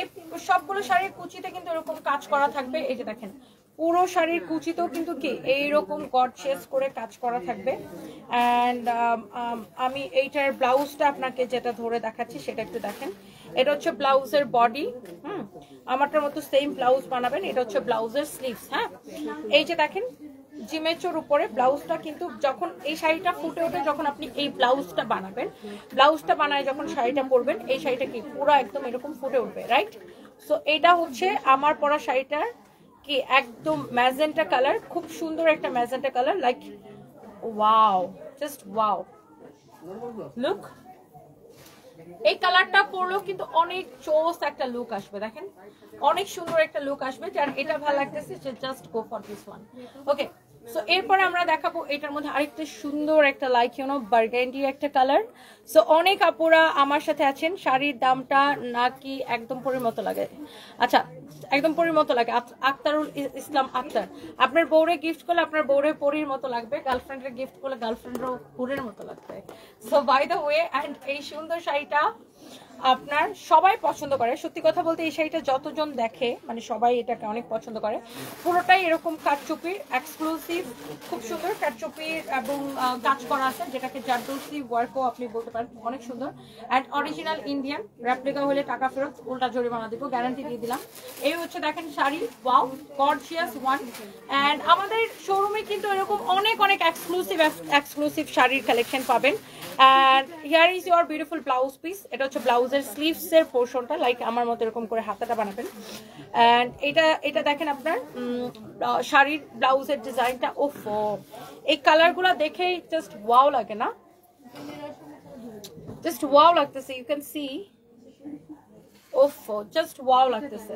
এই সবগুলো শাড়ির কুচিতে কিন্তু এরকম কাজ করা থাকবে। এই যে দেখেন পুরো শাড়ির কুচিতেও কিন্তু কি এইরকম গর্জিয়াস করে কাজ করা থাকবে। অ্যান্ড আমি এইটার ব্লাউজটা আপনাকে যেটা ধরে দেখাচ্ছি সেটা একটু দেখেন। এটা হচ্ছে ব্লাউজের বডি, আমারটার মতো সেম ব্লাউজ বানাবেন। এটা হচ্ছে ব্লাউজের স্লিভস। হ্যাঁ এই যে দেখেন জিমেচোর উপরে ব্লাউজটা কিন্তু যখন এই শাড়িটা ফুটে ওঠে, যখন আপনি এই ব্লাউজটা বানাবেন, ব্লাউজটা বানায় যখন শাড়িটা পরবেন, এই শাড়িটা কি পুরো একদম এরকম ফুটে উঠবে, রাইট? সো এটা হচ্ছে আমার পরা শাড়িটার কি একদম ম্যাজেন্টা কালার, খুব সুন্দর একটা magenta colour, like wow, just wow, look. এই কালারটা পরলেও কিন্তু অনেক চোস একটা লুক আসবে, দেখেন অনেক সুন্দর একটা লুক আসবে। যার এটা ভালো লাগতেছে সে just go for this one. Okay, so এরপরে আমরা দেখাবো এটার মধ্যে আরেকটা সুন্দর একটা লাইক ইউনো বার্গেন্ডি একটা কালার। সো অনেক আপুরা আমার সাথে আছেন, শাড়ির দামটা নাকি একদম পরির মতো লাগে। আচ্ছা, একদম পরির মতো লাগে। আক্তারুল ইসলাম আক্তার, আপনার বউরে গিফট করলে আপনার বউরে পরির মতো লাগবে, গার্লফ্রেন্ডের গিফট করলে গার্লফ্রেন্ডেরও হুরের মতো লাগবে। So by the way, and এই সুন্দর শাড়িটা আপনার সবাই পছন্দ করে। সত্যি কথা বলতে এই শাড়িটা যতজন দেখে মানে সবাই এটাকে অনেক পছন্দ করে। পুরোটাই এরকম কাটচুপির এক্সক্লুসিভ, খুব সুন্দর কাটচুপির এবং কাজ করা আছে, যেটাকে জারদৌসি ওয়ার্কও আপনি বলতে পারেন, অনেক সুন্দর। অ্যান্ড অরিজিনাল ইন্ডিয়ান, রেপ্লিকা হলে টাকা ফেরত, উল্টা জরিমানা দিব, গ্যারান্টি দিয়ে দিলাম। এই হচ্ছে দেখেন sari, wow gorgeous one. And আমাদের শোরুমে কিন্তু এরকম অনেক অনেক এক্সক্লুসিভ শাড়ির কালেকশন পাবেন। And here is your beautiful blouse piece. এটা হচ্ছে ব্লাউজের স্লিভসের পোর্শনটা, লাইক আমার মতো এরকম করে হাতাটা বানাবেন। অ্যান্ড এটা দেখেন আপনার শাড়ির ব্লাউজের ডিজাইনটা, ওফো এই কালারগুলো দেখেই জাস্ট ওয়াও লাগে না? জাস্ট ওয়াও লাগতেছে, ইউ ক্যান সি, ওফো জাস্ট ওয়াও লাগতেছে।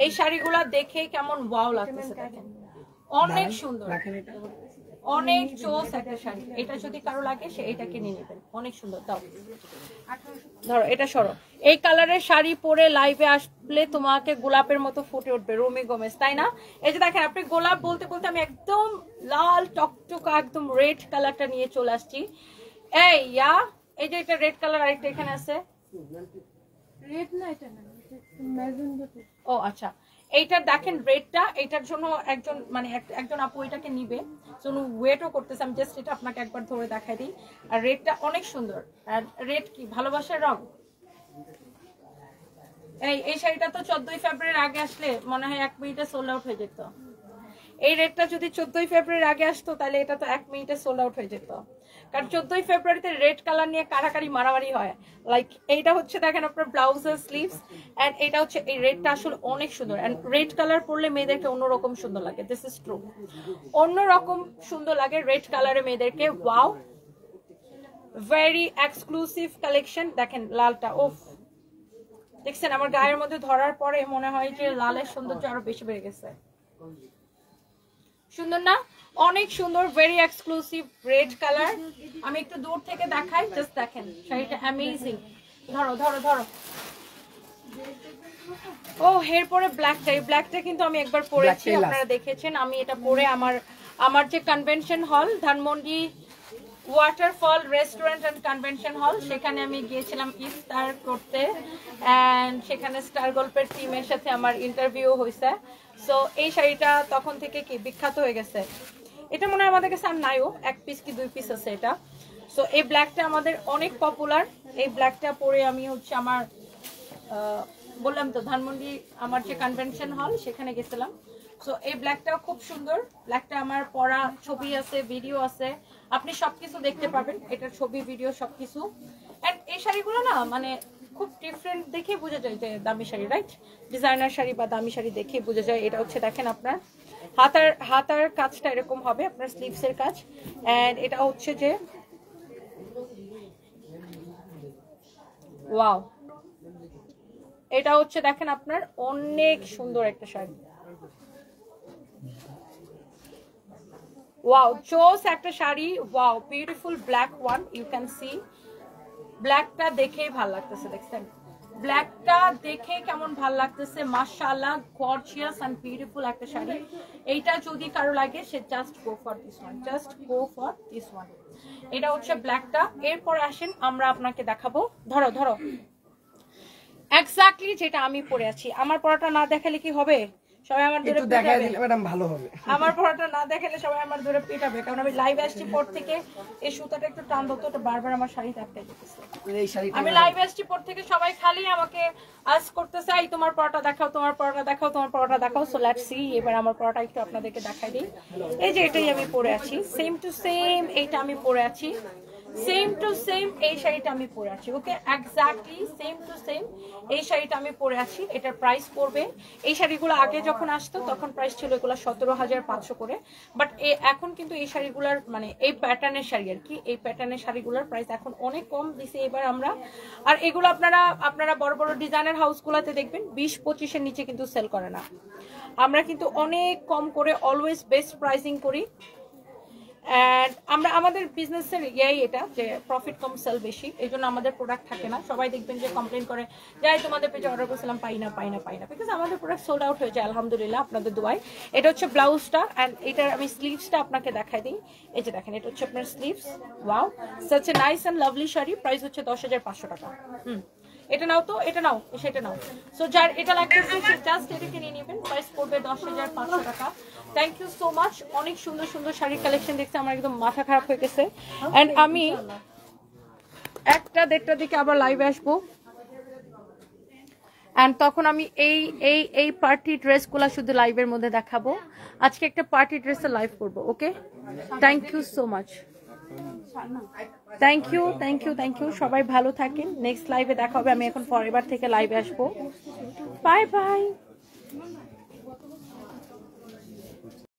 এই শাড়িগুলা দেখে কেমন ওয়াও লাগতেছে, দেখেন অনেক সুন্দর, অনেক চোস একটা শাড়ি। এটা যদি কারো লাগে সে এটা কিনে নেবেন, অনেক সুন্দর। দাও ধরো, এটা সরো। এই কালারের শাড়ি পরে লাইভে আসলে তোমাকে গোলাপের মতো ফুটে উঠবে, রুমি গোমেজ, তাই না? এই যে দেখেন, আপনি গোলাপ বলতে বলতে আমি একদম লাল টকটকা একদম রেড কালারটা নিয়ে চলে আসছি। এই এই যে এটা রেড কালার, আরেকটা এখানে আছে, রেড না, এটা না, ম্যাজেন্টা। ও আচ্ছা, এইটার দেখেন রেডটা, এইটার জন্য একজন আপু এটাকে নিবে, জন্য ওয়েটও করতেছে। আমি জাস্ট এটা আপনাকে একবার ধরে দেখাই দিই। আর রেডটা অনেক সুন্দর। আর রেড কি ভালোবাসার রং। এই শাড়িটা তো 14ই ফেব্রুয়ারির আগে আসলে মনে হয় 1 মিনিটে সোল্ড আউট হয়ে যেত। এই রেডটা যদি 14ই ফেব্রুয়ারির আগে আসতো তাহলে এটা তো 1 মিনিটে সোল্ড আউট হয়ে যেত। কারণ 14ই ফেব্রুয়ারিতে রেড কালার নিয়ে কারাকারি মারামারি হয়। লাইক এইটা হচ্ছে দেখেন আপনার ব্লাউজের স্লিভস, এন্ড এটা হচ্ছে এই রেডটা আসলে অনেক সুন্দর। এন্ড রেড কালার পরলে মেয়েদেরকে অন্যরকম সুন্দর লাগে, দিস ইজ ট্রু, অন্যরকম সুন্দর লাগে রেড কালারে মেয়েদেরকে। Wow, very exclusive collection. দেখেন লালটা, ওফ দেখছেন আমার গায়ের মধ্যে ধরার পরে মনে হয় যে লালের সৌন্দর্য আরো বেশি বেড়ে গেছে। সুন্দর না? অনেক সুন্দর, ভেরি এক্সক্লুসিভ রেড কালার। আমি একটু দূর থেকে দেখাই, জাস্ট দেখেন শাড়িটা অ্যামেজিং। ধরো ধরো ধরো। ও এরপরে ব্ল্যাকটা, এই ব্ল্যাকটা কিন্তু আমি একবার পরেছি, আপনারা দেখেছেন। আমি এটা পরে আমার যে convention hall Dhanmondi waterfall restaurant and convention hall, সেখানে আমি গিয়েছিলাম ইফতার করতে, এন্ড সেখানে স্টার গল্পের টিমের সাথে আমার ইন্টারভিউ হয়েছে। সো এই শাড়িটা তখন থেকে কি বিখ্যাত হয়ে গেছে। এটা মনে হয় আমাদের কাছে আর নাইও, 1 পিস কি 2 পিস আছে এটা। সো এই ব্ল্যাকটা আমাদের অনেক পপুলার। এই ব্ল্যাকটা পরে আমি হচ্ছে আমার বললাম তো ধানমন্ডি আমার যে কনভেনশন হল সেখানে গেছিলাম। সো এই ব্ল্যাকটাও খুব সুন্দর। ব্ল্যাকটা আমার পরা ছবি আছে, ভিডিও আছে, আপনি সবকিছু দেখতে পাবেন, এটার ছবি ভিডিও সবকিছু। এন্ড এই শাড়িগুলো না মানে খুব ডিফারেন্ট দেখে বোঝা যায় যে দামি শাড়ি, রাইট? ডিজাইনার শাড়ি বা দামি শাড়ি দেখে বোঝা যায়। এটা হচ্ছে দেখেন আপনার হাতার কাজটা এরকম হবে, আপনার স্লিভসের কাজ। এন্ড এটা হচ্ছে যে ওয়াও, এটা হচ্ছে দেখেন আপনার অনেক সুন্দর একটা শাড়ি। ওয়াও, চোস একটা sari. Wow, beautiful black one, you can see. ব্ল্যাকটা দেখেই ভাল লাগতেছে, দেখছেন ব্ল্যাকটা দেখে কেমন ভাল লাগতেছে, মাশাআল্লাহ, গর্জিয়াস এন্ড বিউটিফুল একটা শাড়ি। এইটা যদি কারো লাগে সে just go for this one, just go for this one. এটা হচ্ছে ব্ল্যাকটা। এরপর আসেন আমরা আপনাকে দেখাবো, ধরো ধরো, এক্স্যাক্টলি যেটা আমি পরে আছি। আমার পরাটা না দেখালে কি হবে? সবাই আমার ধরে একটু দেখাই পিটাবে। দিলে ম্যাডাম ভালো হবে। আমার পড়াটা না দেখালে সবাই আমার ধরে পিটাবে, কারণ আমি লাইভ আসছি পর থেকে এই সুতাটা একটু টান ধরতো, ওটা বারবার আমার শাড়িতে আটকে যেতেছে। এই শাড়িটা আমি লাইভ আসছি পর থেকে সবাই খালি আমাকে আস্ক করতেছে, এই তোমার পড়াটা দেখাও, তোমার পড়াটা দেখাও, তোমার পড়াটা দেখাও। সো লেটস সি, এবার আমার পড়াটা একটু আপনাদেরকে দেখাই দিই। এই যে এটাই আমি পরে আছি, সেম টু সেম এইটা আমি পরে আছি, সেম টু সেম এই শাড়িটা আমি পরে আছি। ওকে, এক্স্যাক্টলি সেম টু সেম এই শাড়িটা আমি পরে আছি। এটার প্রাইস পড়বে, এই শাড়িগুলো আগে যখন আসতো তখন প্রাইস ছিল এগুলো 17,500 করে, বাট এখন কিন্তু এই শাড়িগুলোর মানে এই প্যাটার্নের শাড়ি আর কি, এই প্যাটার্নের শাড়িগুলোর প্রাইস এখন অনেক কম দিছে এবার আমরা। আর এগুলো আপনারা বড় বড় ডিজাইনার হাউসগুলোতে দেখবেন 20-25-এর নিচে কিন্তু সেল করে না। আমরা কিন্তু অনেক কম করে অলওয়েজ বেস্ট প্রাইসিং করি। And আমরা আমাদের বিজনেসের ইয়াই এটা যে প্রফিট কম সেল বেশি, এই জন্য আমাদের প্রোডাক্ট থাকে না। সবাই দেখবেন যে কমপ্লেন করে যাই তোমাদের পেজে অর্ডার করেছিলাম পাই না, বিকজ আমাদের প্রোডাক্ট সোল্ড আউট হয়ে যায় আলহামদুলিল্লাহ আপনাদের দোয়ায়। এটা হচ্ছে ব্লাউজটা, অ্যান্ড এটার আমি স্লিভসটা আপনাকে দেখাই দিই। এই যে দেখেন, এটা হচ্ছে আপনার sleeves. Wow, such a nice and lovely sari. Price হচ্ছে 10,500 টাকা। এটা নাও তো, এটা নাও, সেটা নাও। সো যার এটা লাগতেছে সে জাস্ট এটাকে নিয়ে নেবেন, প্রাইস পড়বে 10,500 টাকা। Thank you so much. অনেক সুন্দর সুন্দর শাড়ির কালেকশন দেখতে আমার একদম মাথা খারাপ হয়ে গেছে। এন্ড আমি 1-1:30টার দিকে আবার লাইভে আসবো, এন্ড তখন আমি এই পার্টি ড্রেসগুলো শুধু লাইভের মধ্যে দেখাবো। আজকে একটা পার্টি ড্রেসের লাইভ করবো। Okay, thank you so much. Thank you. সবাই ভালো থাকেন। নেক্সট লাইভে দেখা হবে। আমি এখন ফরএভার থেকে লাইভে আসবো। Bye bye.